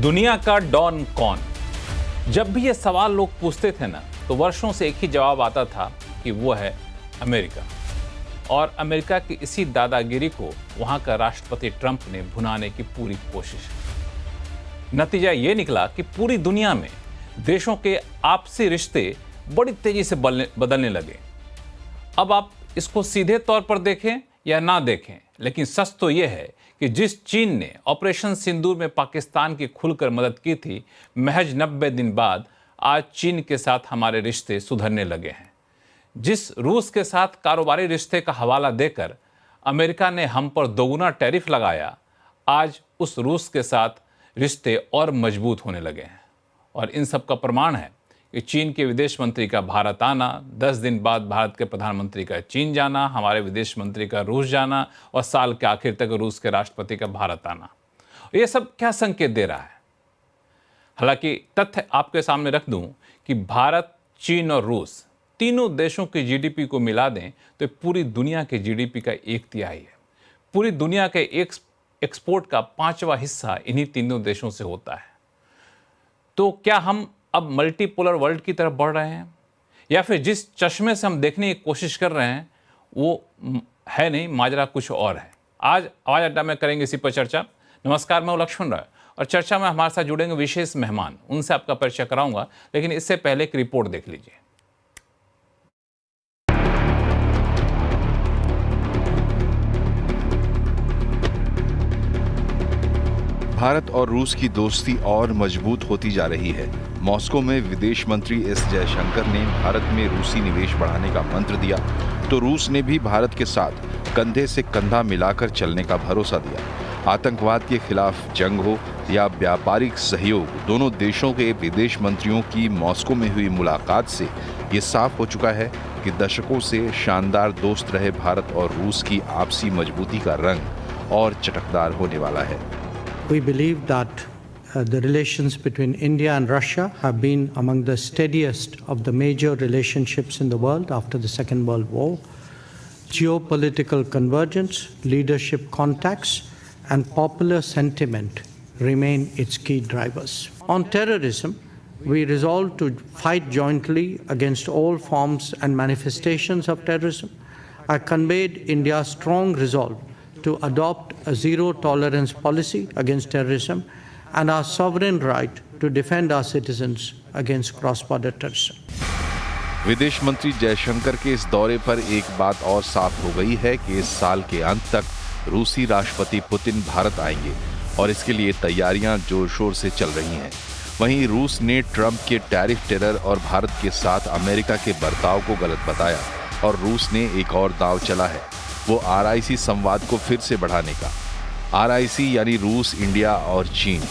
दुनिया का डॉन कौन? जब भी ये सवाल लोग पूछते थे ना, तो वर्षों से एक ही जवाब आता था कि वो है अमेरिका। और अमेरिका की इसी दादागिरी को वहाँ का राष्ट्रपति ट्रंप ने भुनाने की पूरी कोशिश की। नतीजा ये निकला कि पूरी दुनिया में देशों के आपसी रिश्ते बड़ी तेजी से बदलने लगे। अब आप इसको सीधे तौर पर देखें या ना देखें, लेकिन सच तो यह है कि जिस चीन ने ऑपरेशन सिंदूर में पाकिस्तान की खुलकर मदद की थी, महज 90 दिन बाद आज चीन के साथ हमारे रिश्ते सुधरने लगे हैं। जिस रूस के साथ कारोबारी रिश्ते का हवाला देकर अमेरिका ने हम पर दोगुना टैरिफ लगाया, आज उस रूस के साथ रिश्ते और मजबूत होने लगे हैं। और इन सब का प्रमाण है कि चीन के विदेश मंत्री का भारत आना, 10 दिन बाद भारत के प्रधानमंत्री का चीन जाना, हमारे विदेश मंत्री का रूस जाना और साल के आखिर तक रूस के राष्ट्रपति का भारत आना। ये सब क्या संकेत दे रहा है? हालांकि तथ्य आपके सामने रख दूं कि भारत, चीन और रूस तीनों देशों की जीडीपी को मिला दें तो पूरी दुनिया के जीडीपी का 1/3 है। पूरी दुनिया के एक्सपोर्ट का 5वां हिस्सा इन्हीं तीनों देशों से होता है। तो क्या हम अब मल्टीपोलर वर्ल्ड की तरफ बढ़ रहे हैं, या फिर जिस चश्मे से हम देखने की कोशिश कर रहे हैं वो है नहीं, माजरा कुछ और है? आज आवाज अड्डा में करेंगे इसी पर चर्चा। नमस्कार, मैं लक्ष्मण राय और चर्चा में हमारे साथ जुड़ेंगे विशेष मेहमान। उनसे आपका परिचय कराऊंगा, लेकिन इससे पहले एक रिपोर्ट देख लीजिए। भारत और रूस की दोस्ती और मजबूत होती जा रही है। मॉस्को में विदेश मंत्री एस जयशंकर ने भारत में रूसी निवेश बढ़ाने का मंत्र दिया, तो रूस ने भी भारत के साथ कंधे से कंधा मिलाकर चलने का भरोसा दिया। आतंकवाद के खिलाफ जंग हो या व्यापारिक सहयोग, दोनों देशों के विदेश मंत्रियों की मॉस्को में हुई मुलाकात से ये साफ हो चुका है कि दशकों से शानदार दोस्त रहे भारत और रूस की आपसी मजबूती का रंग और चटकदार होने वाला है। We believe that the relations between India and Russia have been among the steadiest of the major relationships in the world after the Second World War. Geopolitical convergence, leadership contacts, and popular sentiment remain its key drivers. On terrorism, we resolve to fight jointly against all forms and manifestations of terrorism. I conveyed India's strong resolve to adopt a zero-tolerance policy against terrorism and our sovereign right to defend our citizens against cross-border terrorism. विदेश मंत्री जयशंकर के इस दौरे पर एक बात और साफ हो गई है कि इस साल के अंत तक रूसी राष्ट्रपति पुतिन भारत आएंगे और इसके लिए तैयारियां जोर शोर से चल रही हैं। वहीं रूस ने ट्रंप के टैरिफ टेरर और भारत के साथ अमेरिका के बर्ताव को गलत बताया और रूस ने एक और दांव चला है, वो RIC संवाद को फिर से बढ़ाने का। RIC यानी रूस, इंडिया और चीन।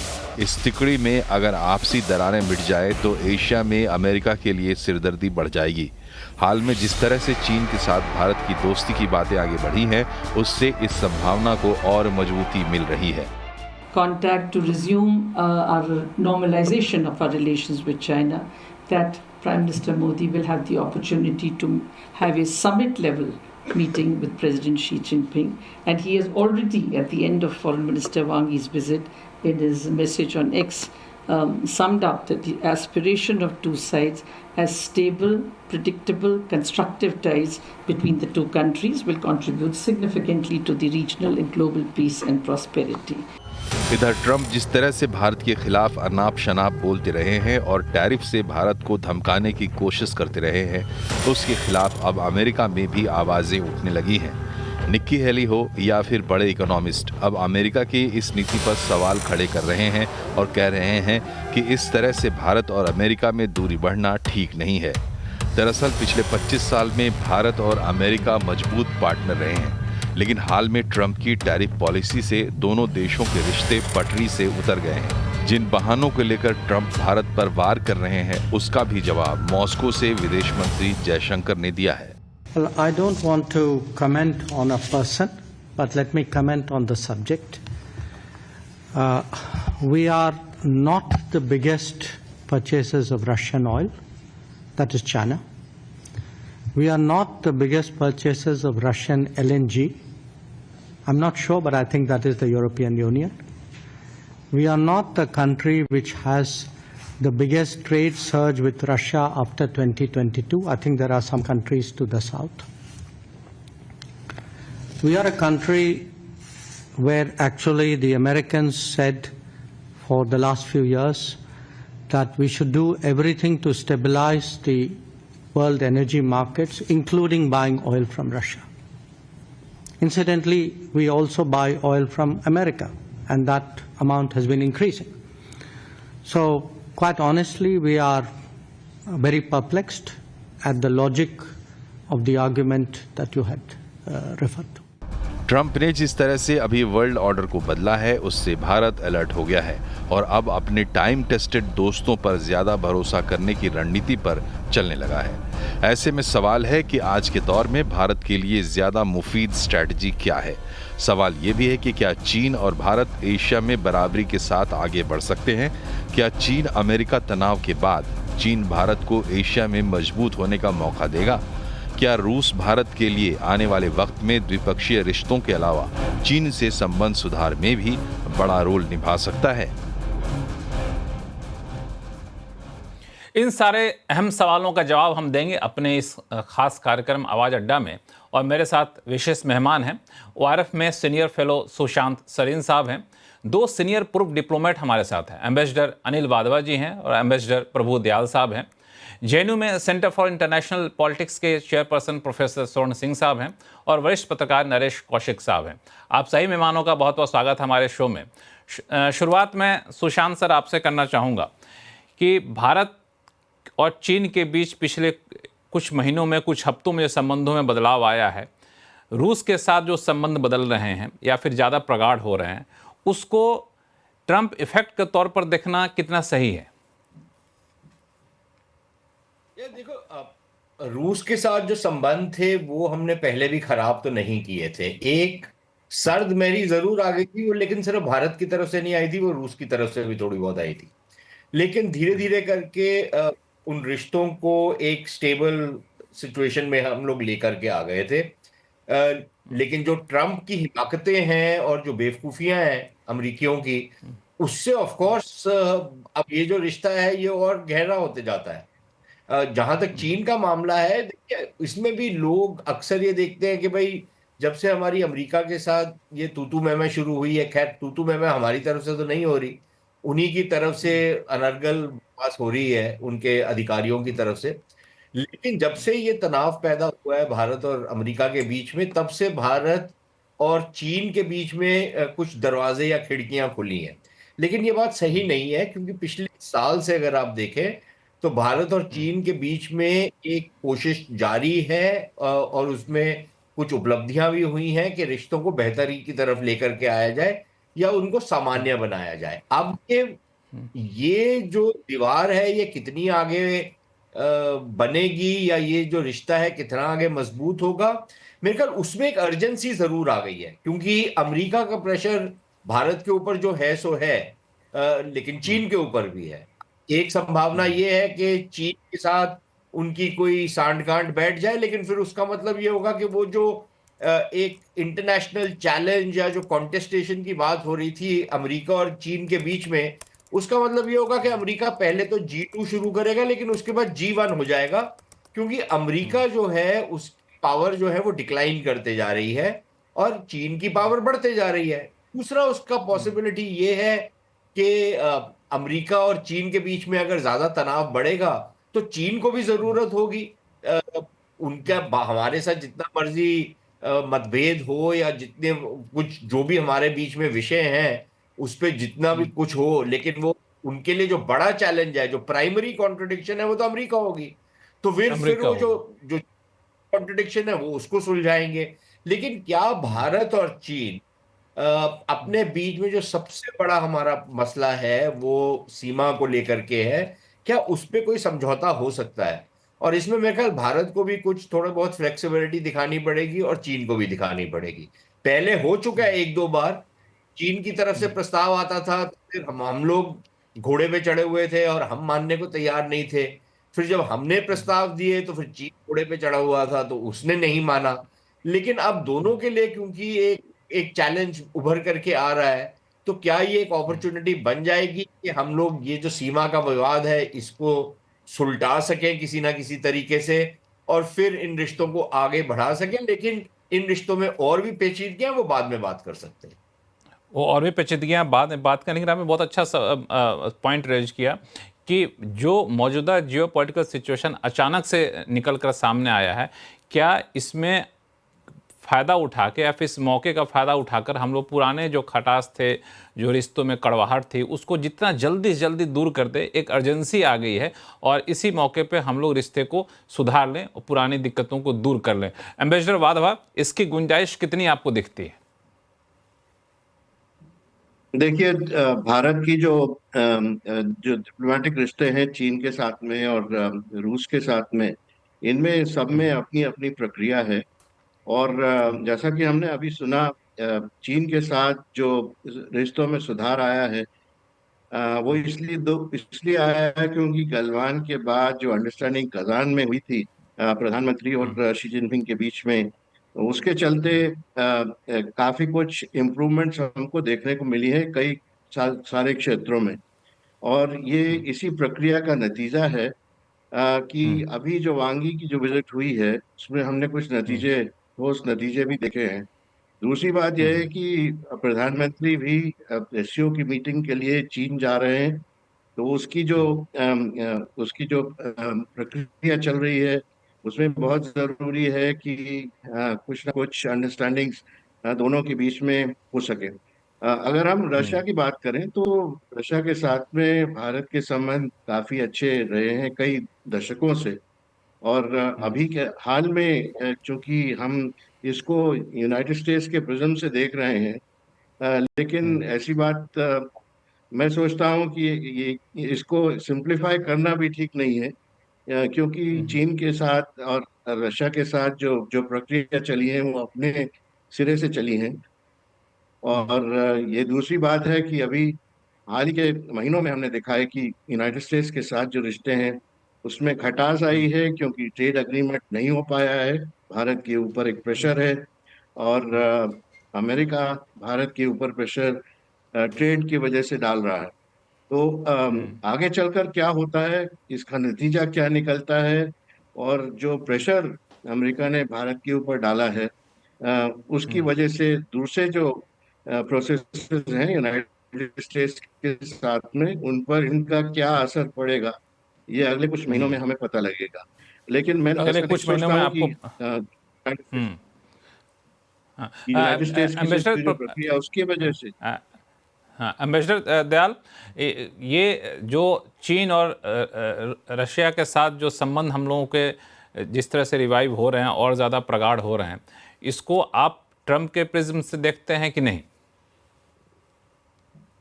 इस तिकड़ी में अगर आपसी दरारें मिट जाए तो एशिया में अमेरिका के लिए सिरदर्दी बढ़ जाएगी। हाल में जिस तरह से चीन के साथ भारत की दोस्ती की बातें आगे बढ़ी हैं, उससे इस संभावना को और मजबूती मिल रही है। Contact to resume our normalization of our relations with China, that Prime Minister Modi will have the opportunity to have a summit level meeting with President Xi Jinping, and he has already, at the end of Foreign Minister Wang Yi's visit, in his message on X, summed up that the aspiration of two sides as stable, predictable, constructive ties between the two countries will contribute significantly to the regional and global peace and prosperity. इधर Trump जिस तरह से भारत के खिलाफ अनाप शनाप बोलते रहे हैं और टैरिफ से भारत को धमकाने की कोशिश करते रहे हैं, उसके खिलाफ अब अमेरिका में भी आवाजें उठने लगी हैं। निक्की हेली हो या फिर बड़े इकोनॉमिस्ट अब अमेरिका की इस नीति पर सवाल खड़े कर रहे हैं और कह रहे हैं कि इस तरह से भारत और अमेरिका में दूरी बढ़ना ठीक नहीं है। दरअसल पिछले 25 साल में भारत और अमेरिका मजबूत पार्टनर रहे हैं, लेकिन हाल में ट्रंप की टैरिफ पॉलिसी से दोनों देशों के रिश्ते पटरी से उतर गए हैं। जिन बहानों को लेकर ट्रंप भारत पर वार कर रहे हैं, उसका भी जवाब मॉस्को से विदेश मंत्री जयशंकर ने दिया है। Well, I don't want to comment on a person, but let me comment on the subject. We are not the biggest purchasers of Russian oil, that is China. We are not the biggest purchasers of Russian LNG. I'm not sure, but I think that is the European Union. We are not the country which has the biggest trade surge with Russia after 2022. I think there are some countries to the south. We are a country where actually the Americans said for the last few years that we should do everything to stabilize the world energy markets, including buying oil from Russia. Incidentally, we also buy oil from America, and that amount has been increasing. So, quite honestly, we are very perplexed at the logic of the argument that you had referred to. Trump ने जिस तरह से अभी world order को बदला है, उससे Bharat alert हो गया है और अब अपने टाइम टेस्टेड दोस्तों पर ज्यादा भरोसा करने की रणनीति पर चलने लगा है। ऐसे में सवाल है कि आज के दौर में भारत के लिए ज्यादा मुफीद स्ट्रैटेजी क्या है। सवाल ये भी है कि क्या चीन और भारत एशिया में बराबरी के साथ आगे बढ़ सकते हैं? क्या चीन अमेरिका तनाव के बाद चीन भारत को एशिया में मजबूत होने का मौका देगा? क्या रूस भारत के लिए आने वाले वक्त में द्विपक्षीय रिश्तों के अलावा चीन से संबंध सुधार में भी बड़ा रोल निभा सकता है? इन सारे अहम सवालों का जवाब हम देंगे अपने इस खास कार्यक्रम आवाज़ अड्डा में, और मेरे साथ विशेष मेहमान हैं। ORF में सीनियर फेलो सुशांत सरीन साहब हैं। दो सीनियर पूर्व डिप्लोमेट हमारे साथ हैं, एम्बेसडर अनिल वाधवा जी हैं और एम्बेसडर प्रभु दयाल साहब हैं। JNU में सेंटर फॉर इंटरनेशनल पॉलिटिक्स के चेयरपर्सन प्रोफेसर स्वर्ण सिंह साहब हैं और वरिष्ठ पत्रकार नरेश कौशिक साहब हैं। आप सही मेहमानों का बहुत बहुत स्वागत है हमारे शो में। शुरुआत में सुशांत सर आपसे करना चाहूँगा कि भारत और चीन के बीच पिछले कुछ महीनों में, कुछ हफ्तों में संबंधों में बदलाव आया है। रूस के साथ जो संबंध बदल रहे हैं या फिर ज़्यादा प्रगाढ़ हो रहे हैं, उसको ट्रंप इफेक्ट के तौर पर देखना कितना सही है? देखो, रूस के साथ जो संबंध थे वो हमने पहले भी खराब तो नहीं किए थे। एक सर्द मेरी जरूर आ गई थी वो, लेकिन सिर्फ भारत की तरफ से नहीं आई थी, वो रूस की तरफ से भी थोड़ी बहुत आई थी। लेकिन धीरे धीरे करके उन रिश्तों को एक स्टेबल सिचुएशन में हम लोग लेकर के आ गए थे। लेकिन जो ट्रंप की हिमाकतें हैं और जो बेवकूफियां हैं अमेरिकियों की, उससे ऑफ कोर्स अब ये जो रिश्ता है ये और गहरा होते जाता है। जहां तक चीन का मामला है, देखिए इसमें भी लोग अक्सर ये देखते हैं कि भाई जब से हमारी अमेरिका के साथ ये तूतू मैमे शुरू हुई है, खैर तूतू मैमे हमारी तरफ से तो नहीं हो रही, उन्हीं की तरफ से अनर्गल बकवास हो रही है उनके अधिकारियों की तरफ से। लेकिन जब से ये तनाव पैदा हुआ है भारत और अमेरिका के बीच में, तब से भारत और चीन के बीच में कुछ दरवाजे या खिड़कियां खुली हैं। लेकिन ये बात सही नहीं है, क्योंकि पिछले साल से अगर आप देखें तो भारत और चीन के बीच में एक कोशिश जारी है और उसमें कुछ उपलब्धियां भी हुई हैं कि रिश्तों को बेहतरी की तरफ लेकर के आया जाए या उनको सामान्य बनाया जाए। अब ये जो दीवार है ये कितनी आगे बनेगी या ये जो रिश्ता है कितना आगे मजबूत होगा, मेरे ख्याल उसमें एक अर्जेंसी जरूर आ गई है, क्योंकि अमेरिका का प्रेशर भारत के ऊपर जो है सो है, लेकिन चीन के ऊपर भी है। एक संभावना ये है कि चीन के साथ उनकी कोई सांठ-गांठ बैठ जाए, लेकिन फिर उसका मतलब ये होगा कि वो जो एक इंटरनेशनल चैलेंज या जो कॉन्टेस्टेशन की बात हो रही थी अमेरिका और चीन के बीच में, उसका मतलब ये होगा कि अमेरिका पहले तो G2 शुरू करेगा, लेकिन उसके बाद G1 हो जाएगा, क्योंकि अमेरिका जो है उस पावर जो है वो डिक्लाइन करते जा रही है और चीन की पावर बढ़ते जा रही है। दूसरा उसका पॉसिबिलिटी ये है कि अमेरिका और चीन के बीच में अगर ज्यादा तनाव बढ़ेगा तो चीन को भी जरूरत होगी उनका हमारे साथ जितना मर्जी मतभेद हो या जितने कुछ जो भी हमारे बीच में विषय हैं उस पे जितना भी कुछ हो, लेकिन वो उनके लिए जो बड़ा चैलेंज है, जो प्राइमरी कॉन्ट्रडिक्शन है, वो तो अमेरिका होगी। तो फिर वो जो कॉन्ट्रडिक्शन है वो उसको सुलझाएंगे। लेकिन क्या भारत और चीन अपने बीच में जो सबसे बड़ा हमारा मसला है वो सीमा को लेकर के है, क्या उस पे कोई समझौता हो सकता है? और इसमें मेरे ख्याल भारत को भी कुछ थोड़ा बहुत फ्लेक्सिबिलिटी दिखानी पड़ेगी और चीन को भी दिखानी पड़ेगी। पहले हो चुका है एक दो बार, चीन की तरफ से प्रस्ताव आता था तो फिर हम लोग घोड़े पे चढ़े हुए थे और हम मानने को तैयार नहीं थे। फिर जब हमने प्रस्ताव दिए तो फिर चीन घोड़े पे चढ़ा हुआ था तो उसने नहीं माना। लेकिन अब दोनों के लिए क्योंकि एक चैलेंज उभर करके आ रहा है, तो क्या ये एक अपॉर्चुनिटी बन जाएगी कि हम लोग ये जो सीमा का विवाद है इसको सुलटा सकें किसी ना किसी तरीके से, और फिर इन रिश्तों को आगे बढ़ा सकें? लेकिन इन रिश्तों में और भी पेचीदगियां वो बाद में बात कर सकते हैं। वो और भी पेचीदगियां बाद में बात करने के, आपने बहुत अच्छा पॉइंट रेज किया कि जो मौजूदा जियोपॉलिटिकल सिचुएशन अचानक से निकल कर सामने आया है, क्या इसमें फ़ायदा उठा के या फिर इस मौके का फ़ायदा उठाकर हम लोग पुराने जो खटास थे, जो रिश्तों में कड़वाहट थी, उसको जितना जल्दी से जल्दी दूर कर दे, एक अर्जेंसी आ गई है और इसी मौके पे हम लोग रिश्ते को सुधार लें और पुरानी दिक्कतों को दूर कर लें। एम्बेसडर वाधवा, इसकी गुंजाइश कितनी आपको दिखती है? देखिए, भारत की जो डिप्लोमेटिक रिश्ते हैं चीन के साथ में और रूस के साथ में, इनमें सब में अपनी अपनी प्रक्रिया है। और जैसा कि हमने अभी सुना, चीन के साथ जो रिश्तों में सुधार आया है, वो इसलिए आया है क्योंकि गलवान के बाद जो अंडरस्टैंडिंग कजान में हुई थी प्रधानमंत्री और शी जिनपिंग के बीच में, उसके चलते काफी कुछ इम्प्रूवमेंट्स हमको देखने को मिली है कई सारे क्षेत्रों में। और ये इसी प्रक्रिया का नतीजा है कि अभी जो वांगी की जो विजिट हुई है उसमें हमने कुछ ठोस नतीजे भी देखे हैं। दूसरी बात यह है कि प्रधानमंत्री भी एससीओ की मीटिंग के लिए चीन जा रहे हैं, तो उसकी जो प्रक्रिया चल रही है उसमें बहुत जरूरी है कि कुछ ना कुछ अंडरस्टैंडिंग्स दोनों के बीच में हो सके। अगर हम रशिया की बात करें तो रशिया के साथ में भारत के संबंध काफी अच्छे रहे हैं कई दशकों से। और अभी के हाल में चूंकि हम इसको यूनाइटेड स्टेट्स के प्रिज्म से देख रहे हैं, लेकिन ऐसी बात मैं सोचता हूं कि ये इसको सिंप्लीफाई करना भी ठीक नहीं है, क्योंकि चीन के साथ और रशिया के साथ जो जो प्रक्रिया चली है वो अपने सिरे से चली है। और ये दूसरी बात है कि अभी हाल ही के महीनों में हमने देखा है कि यूनाइटेड स्टेट्स के साथ जो रिश्ते हैं उसमें खटास आई है क्योंकि ट्रेड एग्रीमेंट नहीं हो पाया है, भारत के ऊपर एक प्रेशर है। और अमेरिका भारत के ऊपर प्रेशर ट्रेड की वजह से डाल रहा है। तो आगे चलकर क्या होता है, इसका नतीजा क्या निकलता है, और जो प्रेशर अमेरिका ने भारत के ऊपर डाला है उसकी वजह से दूसरे जो प्रोसेस हैं यूनाइटेड स्टेट्स के साथ में, उन पर इनका क्या असर पड़ेगा ये अगले कुछ महीनों में हमें पता लगेगा। लेकिन मैं अगले ऐसा नहीं कुछ महीनों सोचता में हूं आपको कि यूनाइटेड स्टेट्स की एम्बेसडर जो प्रक्रिया उसकी वजह से। हाँ, एम्बेसडर दयाल, ये जो चीन और रशिया के साथ जो संबंध हम लोगों के जिस तरह से रिवाइव हो रहे हैं और ज़्यादा प्रगाढ़ हो रहे हैं, इसको आप ट्रंप के प्रिज्म से देखते हैं कि नहीं?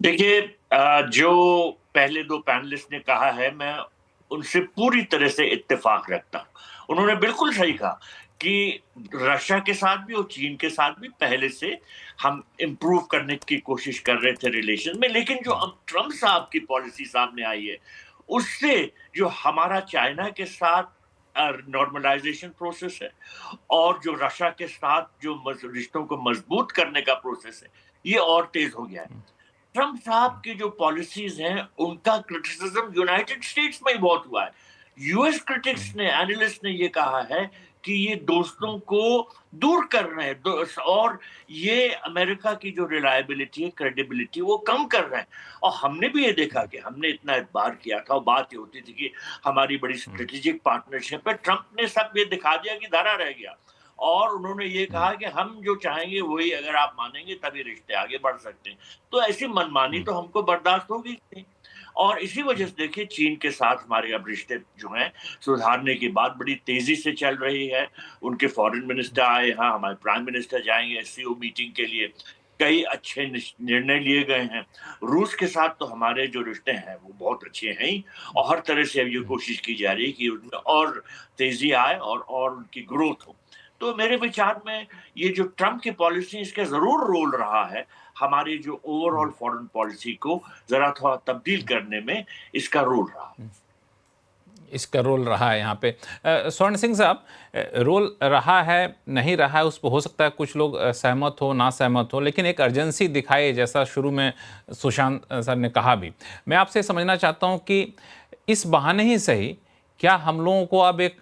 देखिए, जो पहले दो पैनलिस्ट ने कहा है, मैं उनसे पूरी तरह से इत्तेफाक रखता हूं। उन्होंने बिल्कुल सही कहा कि रशिया के साथ भी और चीन के साथ भी पहले से हम इम्प्रूव करने की कोशिश कर रहे थे रिलेशन में, लेकिन जो अब ट्रम्प साहब की पॉलिसी सामने आई है उससे जो हमारा चाइना के साथ नॉर्मलाइजेशन प्रोसेस है और जो रशिया के साथ जो रिश्तों को मजबूत करने का प्रोसेस है, ये और तेज हो गया है। ट्रम्प साहब की जो पॉलिसीज हैं उनका क्रिटिसिज्म यूनाइटेड स्टेट्स में ही बहुत हुआ है। यूएस क्रिटिक्स ने, एनालिस्ट ने ये कहा है कि ये दोस्तों को दूर कर रहे हैं और ये अमेरिका की जो रिलायबिलिटी है, क्रेडिबिलिटी, वो कम कर रहे हैं। और हमने भी ये देखा कि हमने इतना एतबार किया था और बात ये होती थी कि हमारी बड़ी स्ट्रेटेजिक पार्टनरशिप है, ट्रम्प ने सब ये दिखा दिया कि धरा रह गया और उन्होंने ये कहा कि हम जो चाहेंगे वही अगर आप मानेंगे तभी रिश्ते आगे बढ़ सकते हैं। तो ऐसी मनमानी तो हमको बर्दाश्त होगी नहीं। और इसी वजह से देखिए, चीन के साथ हमारे अब रिश्ते जो हैं सुधारने की बात बड़ी तेजी से चल रही है। उनके फॉरेन मिनिस्टर आए हैं, हमारे प्राइम मिनिस्टर जाएंगे एससीओ मीटिंग के लिए, कई अच्छे निर्णय लिए गए हैं। रूस के साथ तो हमारे जो रिश्ते हैं वो बहुत अच्छे हैं ही, और हर तरह से अब ये कोशिश की जा रही है कि उनमें और तेजी आए और उनकी ग्रोथ हो। तो मेरे विचार में ये जो ट्रम्प की पॉलिसी, इसका जरूर रोल रहा है हमारी जो ओवरऑल फॉरेन पॉलिसी को जरा थोड़ा तब्दील करने में, इसका रोल रहा। इसका रोल रहा है यहाँ पे। स्वर्ण सिंह साहब, रोल रहा है नहीं रहा है उस पर हो सकता है कुछ लोग सहमत हो ना सहमत हो, लेकिन एक अर्जेंसी दिखाई जैसा शुरू में सुशांत सर ने कहा भी। मैं आपसे समझना चाहता हूँ कि इस बहाने ही सही क्या हम लोगों को अब एक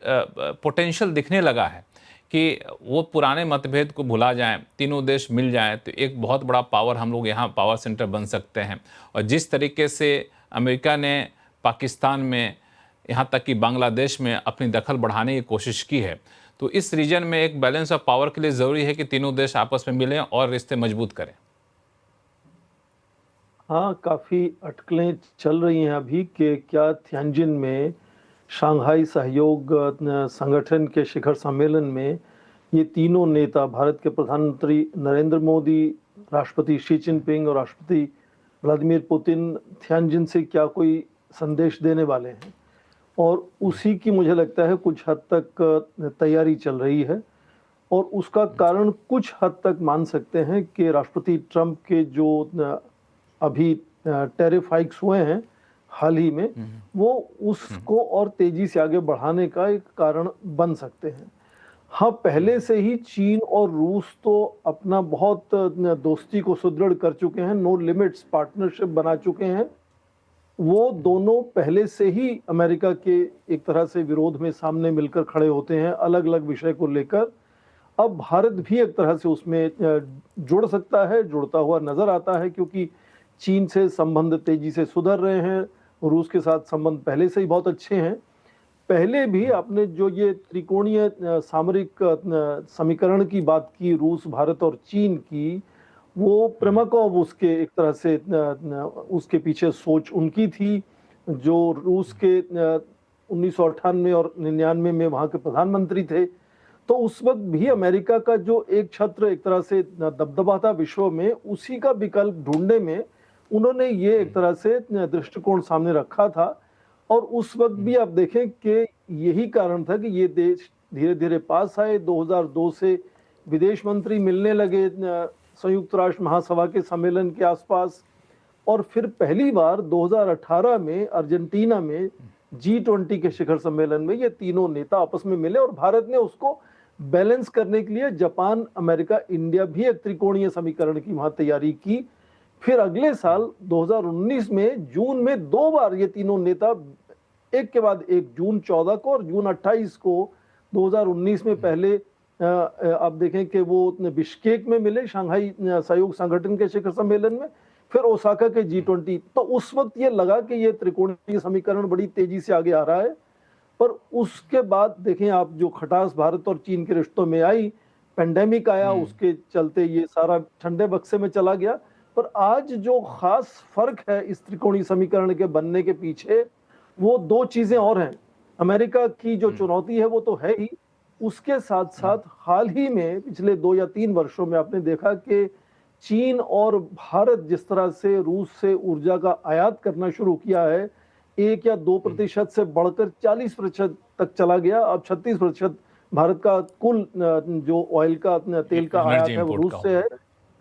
पोटेंशियल दिखने लगा है कि वो पुराने मतभेद को भुला जाएं, तीनों देश मिल जाएं तो एक बहुत बड़ा पावर हम लोग यहाँ पावर सेंटर बन सकते हैं। और जिस तरीके से अमेरिका ने पाकिस्तान में यहाँ तक कि बांग्लादेश में अपनी दखल बढ़ाने की कोशिश की है, तो इस रीजन में एक बैलेंस ऑफ पावर के लिए ज़रूरी है कि तीनों देश आपस में मिलें और रिश्ते मजबूत करें। हाँ, काफ़ी अटकलें चल रही हैं अभी कि क्या थियानजिन में शंघाई सहयोग संगठन के शिखर सम्मेलन में ये तीनों नेता, भारत के प्रधानमंत्री नरेंद्र मोदी, राष्ट्रपति शी जिनपिंग और राष्ट्रपति व्लादिमीर पुतिन, थियानजिन से क्या कोई संदेश देने वाले हैं। और उसी की मुझे लगता है कुछ हद तक तैयारी चल रही है। और उसका कारण कुछ हद तक मान सकते हैं कि राष्ट्रपति ट्रंप के जो अभी टैरिफ हाइक्स हुए हैं हाल ही में, वो उसको और तेजी से आगे बढ़ाने का एक कारण बन सकते हैं। हाँ, पहले से ही चीन और रूस तो अपना बहुत दोस्ती को सुदृढ़ कर चुके हैं, नो लिमिट्स पार्टनरशिप बना चुके हैं। वो दोनों पहले से ही अमेरिका के एक तरह से विरोध में सामने मिलकर खड़े होते हैं अलग अलग विषय को लेकर। अब भारत भी एक तरह से उसमें जुड़ सकता है, जुड़ता हुआ नजर आता है, क्योंकि चीन से संबंध तेजी से सुधर रहे हैं, रूस के साथ संबंध पहले से ही बहुत अच्छे हैं। पहले भी आपने जो ये त्रिकोणीय सामरिक समीकरण की बात की, रूस, भारत और चीन की, वो प्रेमाकोव उसके एक तरह से उसके पीछे सोच उनकी थी, जो रूस के 1998 और 99 में वहाँ के प्रधानमंत्री थे। तो उस वक्त भी अमेरिका का जो एक छत्र एक तरह से दबदबा था विश्व में, उसी का विकल्प ढूंढने में उन्होंने ये एक तरह से दृष्टिकोण सामने रखा था। और उस वक्त भी आप देखें कि यही कारण था कि ये देश धीरे धीरे पास आए। 2002 से विदेश मंत्री मिलने लगे संयुक्त राष्ट्र महासभा के सम्मेलन के आसपास, और फिर पहली बार 2018 में अर्जेंटीना में G20 के शिखर सम्मेलन में ये तीनों नेता आपस में मिले। और भारत ने उसको बैलेंस करने के लिए जापान, अमेरिका, इंडिया भी एक त्रिकोणीय समीकरण की वहां तैयारी की। फिर अगले साल 2019 में जून में 2 बार ये तीनों नेता एक के बाद एक, जून 14 को और जून 28 को 2019 में पहले आप देखें कि वो बिश्केक में मिले शंघाई सहयोग संगठन के शिखर सम्मेलन में, फिर ओसाका के G20। तो उस वक्त ये लगा कि ये त्रिकोणीय समीकरण बड़ी तेजी से आगे आ रहा है। पर उसके बाद देखें आप, जो खटास भारत और चीन के रिश्तों में आई, पेंडेमिक आया, उसके चलते ये सारा ठंडे बक्से में चला गया। पर आज जो खास फर्क है इस त्रिकोणीय समीकरण के बनने के पीछे, वो 2 चीजें और हैं। अमेरिका की जो चुनौती है वो तो है ही, उसके साथ साथ हाल ही में पिछले 2 या 3 वर्षों में आपने देखा कि चीन और भारत जिस तरह से रूस से ऊर्जा का आयात करना शुरू किया है, 1 या 2% से बढ़कर 40% तक चला गया। अब 36% भारत का कुल जो ऑयल का, तेल का आयात है वो रूस से है।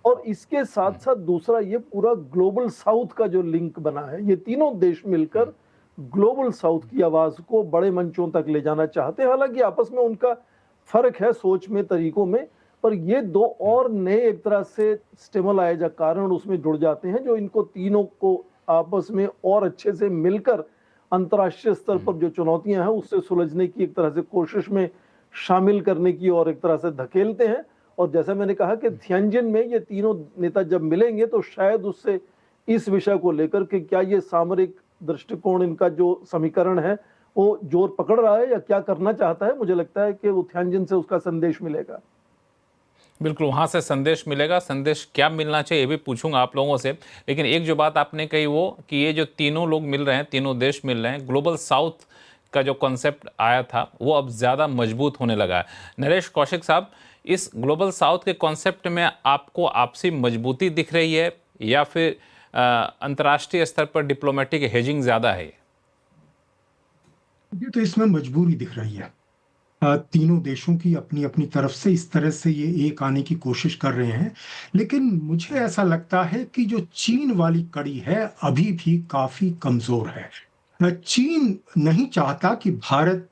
और इसके साथ साथ दूसरा, ये पूरा ग्लोबल साउथ का जो लिंक बना है, ये तीनों देश मिलकर ग्लोबल साउथ की आवाज को बड़े मंचों तक ले जाना चाहते हैं। हालांकि आपस में उनका फर्क है सोच में, तरीकों में, पर ये 2 और नए एक तरह से स्टिमुलाई या कारण उसमें जुड़ जाते हैं, जो इनको तीनों को आपस में और अच्छे से मिलकर अंतर्राष्ट्रीय स्तर पर जो चुनौतियां हैं उससे सुलझने की एक तरह से कोशिश में शामिल करने की और एक तरह से धकेलते हैं। और जैसा मैंने कहा कि थियानजिन में ये तीनों नेता जब मिलेंगे तो शायद उससे इस विषय को लेकर कि क्या ये सामरिक दृष्टिकोण, इनका जो समीकरण है वो जोर पकड़ रहा है या क्या करना चाहता है, मुझे लगता है कि वो थियानजिन से उसका संदेश मिलेगा। बिल्कुल, वहाँ से संदेश मिलेगा। संदेश क्या मिलना चाहिए ये भी पूछूंगा आप लोगों से, लेकिन एक जो बात आपने कही वो कि ये जो तीनों लोग मिल रहे हैं, तीनों देश मिल रहे हैं, ग्लोबल साउथ का जो कॉन्सेप्ट आया था वो अब ज़्यादा मजबूत होने लगा है। नरेश कौशिक साहब, इस ग्लोबल साउथ के कॉन्सेप्ट में आपको आपसी मजबूती दिख रही है या फिर अंतर्राष्ट्रीय स्तर पर डिप्लोमेटिक हेजिंग ज़्यादा है? ये तो इसमें मजबूरी दिख रही है। तीनों देशों की अपनी अपनी तरफ से इस तरह से ये एक आने की कोशिश कर रहे हैं, लेकिन मुझे ऐसा लगता है कि जो चीन वाली कड़ी है अभी भी काफी कमजोर है। चीन नहीं चाहता कि भारत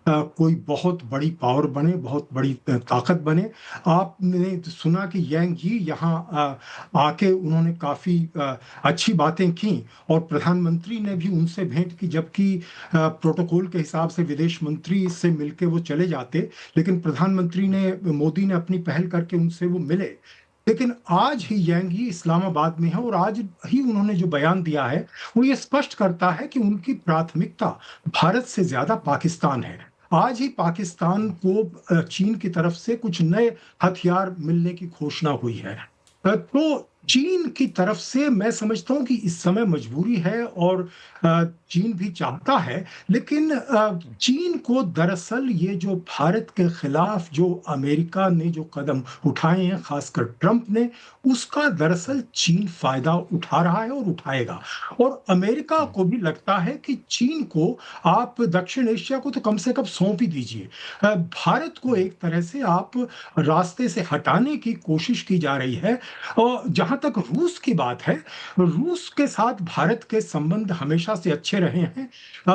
कोई बहुत बड़ी पावर बने, बहुत बड़ी ताकत बने। आपने सुना कि यांग यी यहाँ आके उन्होंने काफ़ी अच्छी बातें की और प्रधानमंत्री ने भी उनसे भेंट की, जबकि प्रोटोकॉल के हिसाब से विदेश मंत्री से मिलके वो चले जाते, लेकिन प्रधानमंत्री ने, मोदी ने अपनी पहल करके उनसे वो मिले। लेकिन आज ही यांग यी इस्लामाबाद में है और आज ही उन्होंने जो बयान दिया है वो ये स्पष्ट करता है कि उनकी प्राथमिकता भारत से ज्यादा पाकिस्तान है। आज ही पाकिस्तान को चीन की तरफ से कुछ नए हथियार मिलने की घोषणा हुई है। तो चीन की तरफ से मैं समझता हूं कि इस समय मजबूरी है और चीन भी चाहता है, लेकिन चीन को दरअसल ये जो भारत के खिलाफ जो अमेरिका ने जो कदम उठाए हैं, खासकर ट्रंप ने, उसका दरअसल चीन फायदा उठा रहा है और उठाएगा। और अमेरिका को भी लगता है कि चीन को आप दक्षिण एशिया को तो कम से कम सौंप ही दीजिए, भारत को एक तरह से आप रास्ते से हटाने की कोशिश की जा रही है। और जहां तक रूस की बात है, रूस के साथ भारत के संबंध हमेशा से अच्छे रहे हैं।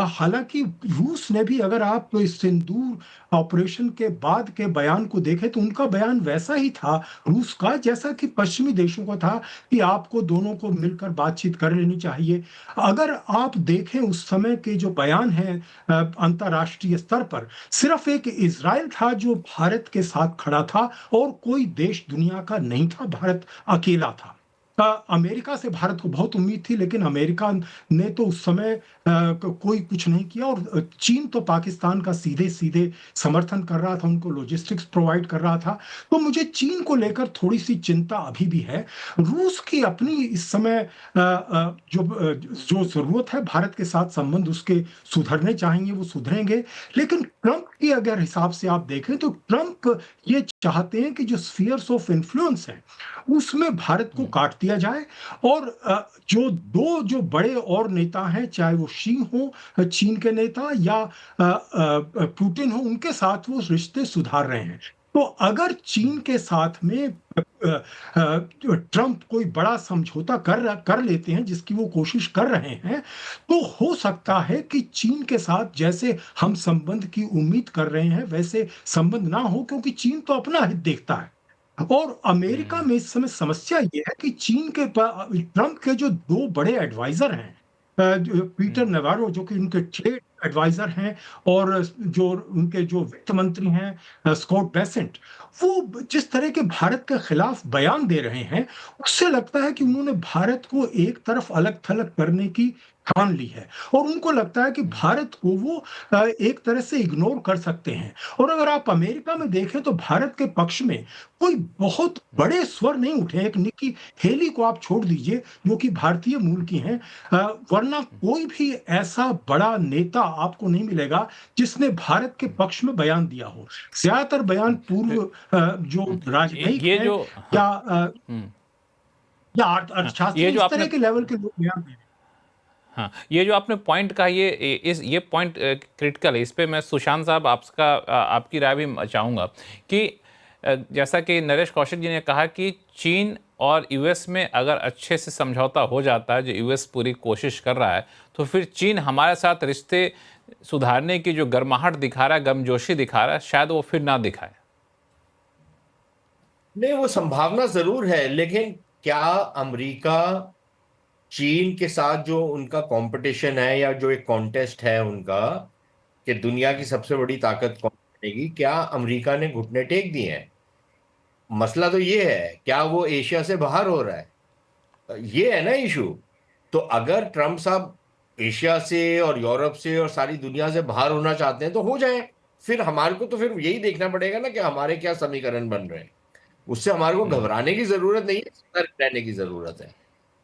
हालांकि रूस ने भी, अगर आप सिंदूर ऑपरेशन के बाद के बयान को देखें तो उनका बयान वैसा ही था रूस का जैसा कि पश्चिमी देशों का था कि आपको दोनों को मिलकर बातचीत कर लेनी चाहिए। अगर आप देखें उस समय के जो बयान हैं अंतर्राष्ट्रीय स्तर पर, सिर्फ एक इजराइल था जो भारत के साथ खड़ा था और कोई देश दुनिया का नहीं था, भारत अकेला था। अमेरिका से भारत को बहुत उम्मीद थी, लेकिन अमेरिका ने तो उस समय कोई कुछ नहीं किया और चीन तो पाकिस्तान का सीधे सीधे समर्थन कर रहा था, उनको लॉजिस्टिक्स प्रोवाइड कर रहा था। तो मुझे चीन को लेकर थोड़ी सी चिंता अभी भी है। रूस की अपनी इस समय जो जरूरत है, भारत के साथ संबंध उसके सुधरने चाहिए, वो सुधरेंगे। लेकिन ट्रंप की अगर हिसाब से आप देखें तो ट्रंप ये चाहते हैं कि जो स्फीयर्स ऑफ इन्फ्लुएंस है उसमें भारत को काट दिया जाए और जो बड़े और नेता हैं, चाहे वो शी हो चीन के नेता या पुतिन हो, उनके साथ वो रिश्ते सुधार रहे हैं। तो अगर चीन के साथ में ट्रंप कोई बड़ा समझौता कर लेते हैं, जिसकी वो कोशिश कर रहे हैं, तो हो सकता है कि चीन के साथ जैसे हम संबंध की उम्मीद कर रहे हैं वैसे संबंध ना हो, क्योंकि चीन तो अपना हित देखता है। और अमेरिका में इस समय समस्या ये है कि ट्रंप के जो दो बड़े एडवाइजर हैं, पीटर नेवारो जो कि उनके ट्रेड एडवाइजर हैं और जो उनके जो वित्त मंत्री हैं स्कॉट बेसेंट, वो जिस तरह के भारत के खिलाफ बयान दे रहे हैं, उससे लगता है कि उन्होंने भारत को एक तरफ अलग थलग करने की ठान ली है और उनको लगता है कि भारत को वो एक तरह से इग्नोर कर सकते हैं। और अगर आप अमेरिका में देखें तो भारत के पक्ष में कोई बहुत बड़े स्वर नहीं उठे। एक निकी हेली को आप छोड़ दीजिए जो कि भारतीय मूल की हैं, वरना कोई भी ऐसा बड़ा नेता आपको नहीं मिलेगा जिसने भारत के पक्ष में बयान दिया हो। ज्यादातर बयान पूर्व जो राजनयिक ये हैं जो या अर्थशास्त्री, ये जो इस तरह के लेवल के लोग बयान दे रहे हैं। हाँ, ये जो आपने पॉइंट कहा, ये पॉइंट क्रिटिकल है। इस पे मैं सुशांत साहब आपकी राय भी चाहूँगा कि जैसा कि नरेश कौशिक जी ने कहा कि चीन और यूएस में अगर अच्छे से समझौता हो जाता है, जो यूएस पूरी कोशिश कर रहा है, तो फिर चीन हमारे साथ रिश्ते सुधारने की जो गर्माहट दिखा रहा है, गर्मजोशी दिखा रहा है, शायद वो फिर ना दिखाए। नहीं, वो संभावना जरूर है, लेकिन क्या अमेरिका चीन के साथ जो उनका कंपटीशन है या जो एक कॉन्टेस्ट है उनका कि दुनिया की सबसे बड़ी ताकत कौन बनेगी, क्या अमेरिका ने घुटने टेक दिए हैं? मसला तो ये है, क्या वो एशिया से बाहर हो रहा है? ये है ना इशू। तो अगर ट्रंप साहब एशिया से और यूरोप से और सारी दुनिया से बाहर होना चाहते हैं तो हो जाए। फिर हमारे को तो फिर यही देखना पड़ेगा ना कि हमारे क्या समीकरण बन रहे हैं। उससे हमारे को घबराने की जरूरत नहीं है, सतर्क रहने की जरूरत है।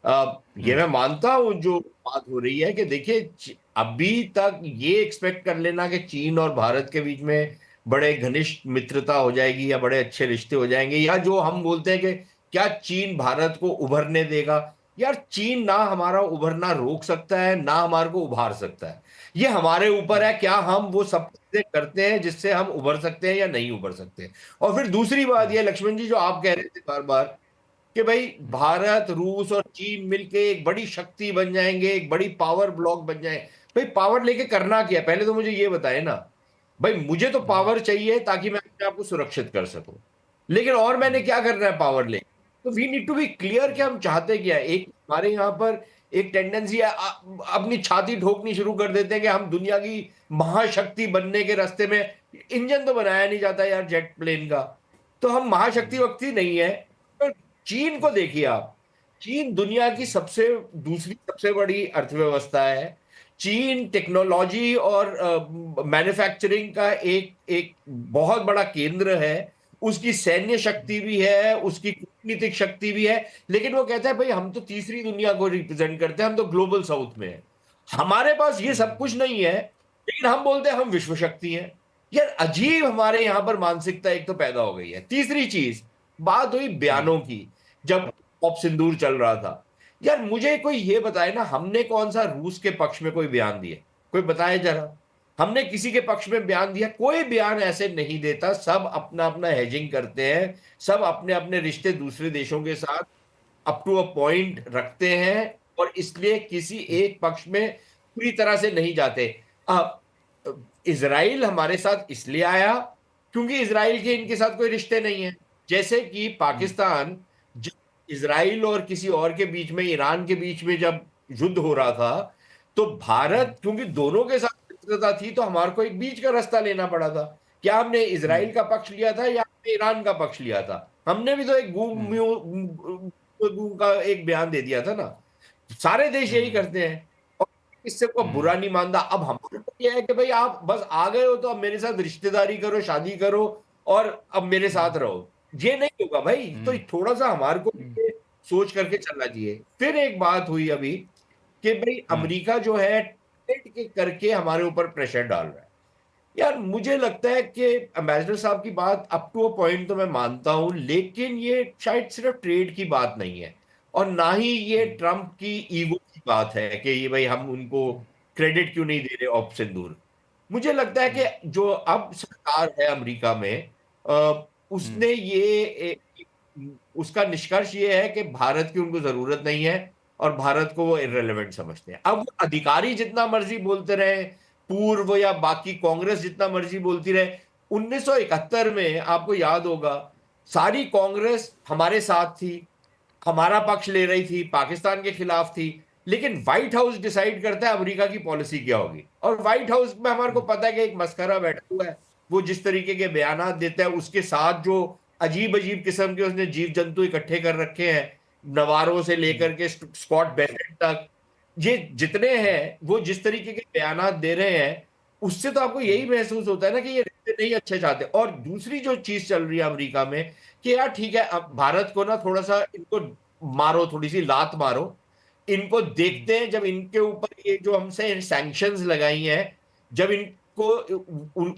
ये मैं मानता हूं जो बात हो रही है कि देखिए, अभी तक ये एक्सपेक्ट कर लेना कि चीन और भारत के बीच में बड़े घनिष्ठ मित्रता हो जाएगी या बड़े अच्छे रिश्ते हो जाएंगे, या जो हम बोलते हैं कि क्या चीन भारत को उभरने देगा, यार चीन ना हमारा उभरना रोक सकता है ना हमारे को उभार सकता है। ये हमारे ऊपर है, क्या हम वो सब चीजें करते हैं जिससे हम उभर सकते हैं या नहीं उभर सकते। और फिर दूसरी बात ये लक्ष्मण जी जो आप कह रहे थे बार बार कि भाई भारत, रूस और चीन मिलके एक बड़ी शक्ति बन जाएंगे, एक बड़ी पावर ब्लॉक बन जाए, भाई पावर लेके करना क्या, पहले तो मुझे ये बताए ना। भाई मुझे तो पावर चाहिए ताकि मैं अपने आप को सुरक्षित कर सकूं, लेकिन और मैंने क्या करना है पावर ले। तो we need to be clear कि हम चाहते क्या है। एक हमारे यहाँ पर एक टेंडेंसी है, अपनी छाती ठोकनी शुरू कर देते हैं कि हम दुनिया की महाशक्ति बनने के रास्ते में। इंजन तो बनाया नहीं जाता यार जेट प्लेन का, तो हम महाशक्ति वक्ति नहीं है। तो चीन को देखिए आप, चीन दुनिया की दूसरी सबसे बड़ी अर्थव्यवस्था है। चीन टेक्नोलॉजी और मैन्युफैक्चरिंग का एक बहुत बड़ा केंद्र है। उसकी सैन्य शक्ति भी है, उसकी कूटनीतिक शक्ति भी है, लेकिन वो कहता है भाई हम तो तीसरी दुनिया को रिप्रेजेंट करते हैं, हम तो ग्लोबल साउथ में है, हमारे पास ये सब कुछ नहीं है, लेकिन हम बोलते हैं हम विश्व शक्ति हैं। यार अजीब हमारे यहां पर मानसिकता एक तो पैदा हो गई है। तीसरी चीज, बात हुई बयानों की, जब ऑप सिंदूर चल रहा था, यार मुझे कोई ये बताए ना, हमने कौन सा रूस के पक्ष में कोई बयान दिया, कोई बताए जरा। हमने किसी के पक्ष में बयान दिया? कोई बयान ऐसे नहीं देता, सब अपना अपना हेजिंग करते हैं, सब अपने अपने रिश्ते दूसरे देशों के साथ अप टू अ पॉइंट रखते हैं, और इसलिए किसी एक पक्ष में पूरी तरह से नहीं जाते। इजराइल हमारे साथ इसलिए आया क्योंकि इजराइल के इनके साथ कोई रिश्ते नहीं है। जैसे कि पाकिस्तान, इजराइल और किसी और के बीच में, ईरान के बीच में जब युद्ध हो रहा था, तो भारत क्योंकि दोनों के साथ मित्रता थी, तो हमारे को एक बीच का रास्ता लेना पड़ा था। क्या हमने इजराइल का पक्ष लिया था या हमने ईरान का पक्ष लिया था? हमने भी तो एक का एक बयान दे दिया था ना। सारे देश यही करते हैं और इससे कोई बुरा नहीं मानता। अब हमारे को यह है कि भाई आप बस आ गए हो तो अब मेरे साथ रिश्तेदारी करो, शादी करो और अब मेरे साथ रहो, ये नहीं होगा भाई। तो थोड़ा सा हमारे को सोच करके चलना चाहिए। फिर एक बात हुई अभी कि भाई अमेरिका जो है ट्रेड के करके हमारे ऊपर प्रेशर डाल रहा है। यार मुझे लगता है कि एम्बेसडर साहब की बात अप टू अ पॉइंट तो मैं मानता हूं, लेकिन ये शायद सिर्फ ट्रेड की बात नहीं है, और ना ही ये ट्रंप की ईगो की बात है कि ये भाई हम उनको क्रेडिट क्यों नहीं दे रहे ऑप सिंदूर। मुझे लगता है कि जो अब सरकार है अमेरिका में, उसने उसका निष्कर्ष ये है कि भारत की उनको जरूरत नहीं है और भारत को वो इररिलेवेंट समझते हैं। अब अधिकारी जितना मर्जी बोलते रहे, पूर्व या बाकी कांग्रेस जितना मर्जी बोलती रहे, 1971 में आपको याद होगा सारी कांग्रेस हमारे साथ थी, हमारा पक्ष ले रही थी, पाकिस्तान के खिलाफ थी, लेकिन व्हाइट हाउस डिसाइड करता है अमेरिका की पॉलिसी क्या होगी। और व्हाइट हाउस में हमारे को पता है कि एक मस्करा बैठा हुआ है, वो जिस तरीके के बयान देता है, उसके साथ जो अजीब अजीब किस्म के उसने जीव जंतु इकट्ठे कर रखे हैं, नवारों से लेकर के स्कॉट बेसेंट तक, ये जितने हैं वो जिस तरीके के बयान दे रहे हैं, उससे तो आपको यही महसूस होता है ना कि ये रिश्ते नहीं अच्छे चाहते। और दूसरी जो चीज चल रही है अमेरिका में कि यार ठीक है, अब भारत को ना थोड़ा सा इनको मारो, थोड़ी सी लात मारो, इनको देखते हैं जब इनके ऊपर ये जो हमसे सैंक्शंस लगाई हैं, जब इनको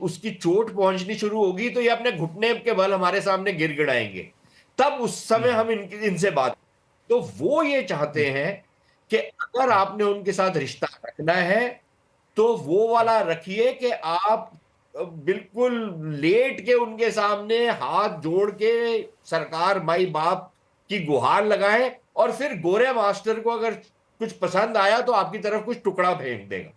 उसकी चोट पहुंचनी शुरू होगी तो ये अपने घुटने के बल हमारे सामने गिड़गिड़ाएंगे, तब उस समय हम इनसे बात। तो वो ये चाहते हैं कि अगर आपने उनके साथ रिश्ता रखना है तो वो वाला रखिए कि आप बिल्कुल लेट के उनके सामने हाथ जोड़ के सरकार माई बाप की गुहार लगाएं, और फिर गोरे मास्टर को अगर कुछ पसंद आया तो आपकी तरफ कुछ टुकड़ा फेंक देगा।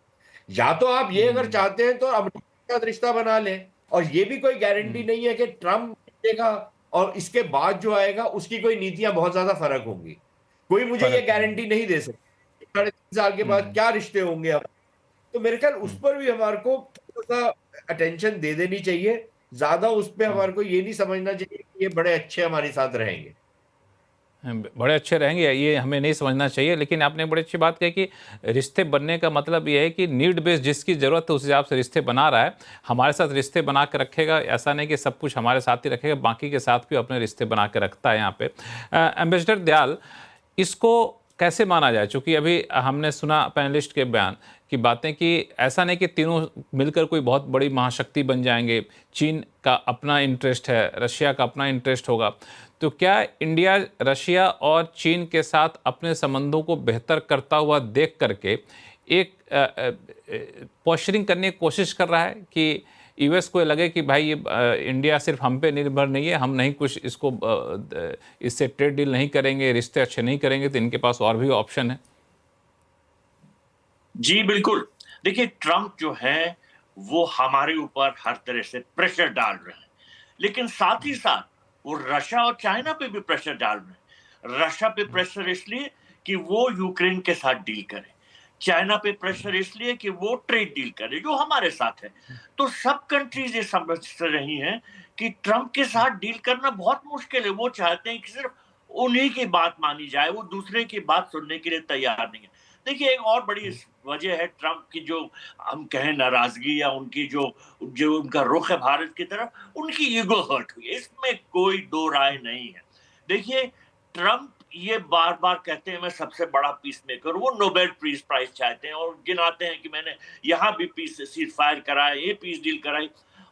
या तो आप ये अगर चाहते हैं तो अमेरिका के साथ रिश्ता बना लें, और ये भी कोई गारंटी नहीं है कि ट्रंप देगा और इसके बाद जो आएगा उसकी कोई नीतियां बहुत ज्यादा फर्क होंगी। कोई मुझे ये गारंटी नहीं दे सकता 3.5 साल के बाद क्या रिश्ते होंगे अब। तो मेरे ख्याल उस पर भी हमारे को थोड़ा सा अटेंशन दे देनी चाहिए, ज्यादा उस पर हमारे को ये नहीं समझना चाहिए कि ये बड़े अच्छे हमारे साथ रहेंगे, बड़े अच्छे रहेंगे, ये हमें नहीं समझना चाहिए। लेकिन आपने बड़ी अच्छी बात कही कि रिश्ते बनने का मतलब ये है कि नीड बेस जिसकी ज़रूरत है उस हिसाब से रिश्ते बना रहा है, हमारे साथ रिश्ते बना के रखेगा। ऐसा नहीं कि सब कुछ हमारे साथ ही रखेगा, बाकी के साथ भी अपने रिश्ते बना के रखता है यहाँ पे। एम्बेसडर दयाल, इसको कैसे माना जाए? चूँकि अभी हमने सुना पैनलिस्ट के बयान की बातें कि ऐसा नहीं कि तीनों मिलकर कोई बहुत बड़ी महाशक्ति बन जाएंगे, चीन का अपना इंटरेस्ट है, रशिया का अपना इंटरेस्ट होगा, तो क्या इंडिया रशिया और चीन के साथ अपने संबंधों को बेहतर करता हुआ देख करके एक पोस्चरिंग करने की कोशिश कर रहा है कि यूएस को लगे कि भाई ये इंडिया सिर्फ हम पे निर्भर नहीं है, हम नहीं कुछ इसको इससे ट्रेड डील नहीं करेंगे, रिश्ते अच्छे नहीं करेंगे, तो इनके पास और भी ऑप्शन है? जी बिल्कुल। देखिए, ट्रंप जो है वो हमारे ऊपर हर तरह से प्रेशर डाल रहे हैं, लेकिन साथ ही साथ वो रशिया और चाइना पे भी प्रेशर डाल रहे हैं। रशिया पे प्रेशर इसलिए कि वो यूक्रेन के साथ डील करे, चाइना पे प्रेशर इसलिए कि वो ट्रेड डील करे जो हमारे साथ है। तो सब कंट्रीज ये समझ रही हैं कि ट्रंप के साथ डील करना बहुत मुश्किल है। वो चाहते हैं कि सिर्फ उन्हीं की बात मानी जाए, वो दूसरे की बात सुनने के लिए तैयार नहीं है। देखिए, एक और बड़ी वजह है ट्रंप की, जो हम कहें नाराजगी या उनकी जो जो उनका रुख है भारत की तरफ, उनकी ईगो हर्ट हुई है, इसमें कोई दो राय नहीं है। देखिए, ट्रंप ये बार बार कहते हैं मैं सबसे बड़ा पीस मेकर, वो नोबेल पीस प्राइज चाहते हैं और गिनाते हैं कि मैंने यहाँ भी पीस सीज फायर कराया, ये पीस डील कराई।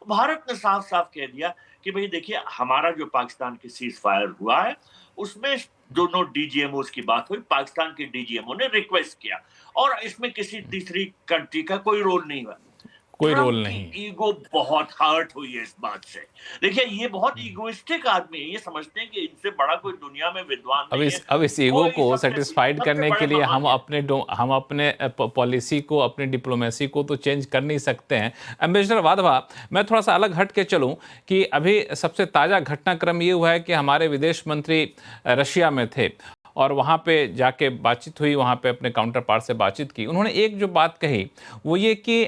भारत ने साफ साफ कह दिया कि भाई देखिए, हमारा जो पाकिस्तान की सीज फायर हुआ है उसमें दोनों डीजीएमओ की बात हुई, पाकिस्तान के डीजीएमओ ने रिक्वेस्ट किया और इसमें किसी तीसरी कंट्री का कोई रोल नहीं हुआ। कोई रोल ट्रंप नहीं। की ईगो बहुत हर्ट हुई है इस बात से। देखिए, ये बहुत ईगोइस्टिक आदमी है, ये समझते हैं कि इनसे बड़ा कोई दुनिया में विद्वान नहीं है। अब इस ईगो कोई को सबसे सेटिस्फाइड करने बड़े के लिए महान हम अपने पॉलिसी को, अपनी डिप्लोमेसी को तो चेंज कर नहीं सकते हैं। एम्बेसडर वाधवा, मैं थोड़ा सा अलग हट के चलूं कि अभी सबसे ताज़ा घटनाक्रम ये हुआ है कि हमारे विदेश मंत्री रशिया में थे और वहाँ पे जाके बातचीत हुई, वहाँ पे अपने काउंटर पार्ट से बातचीत की। उन्होंने एक जो बात कही वो ये कि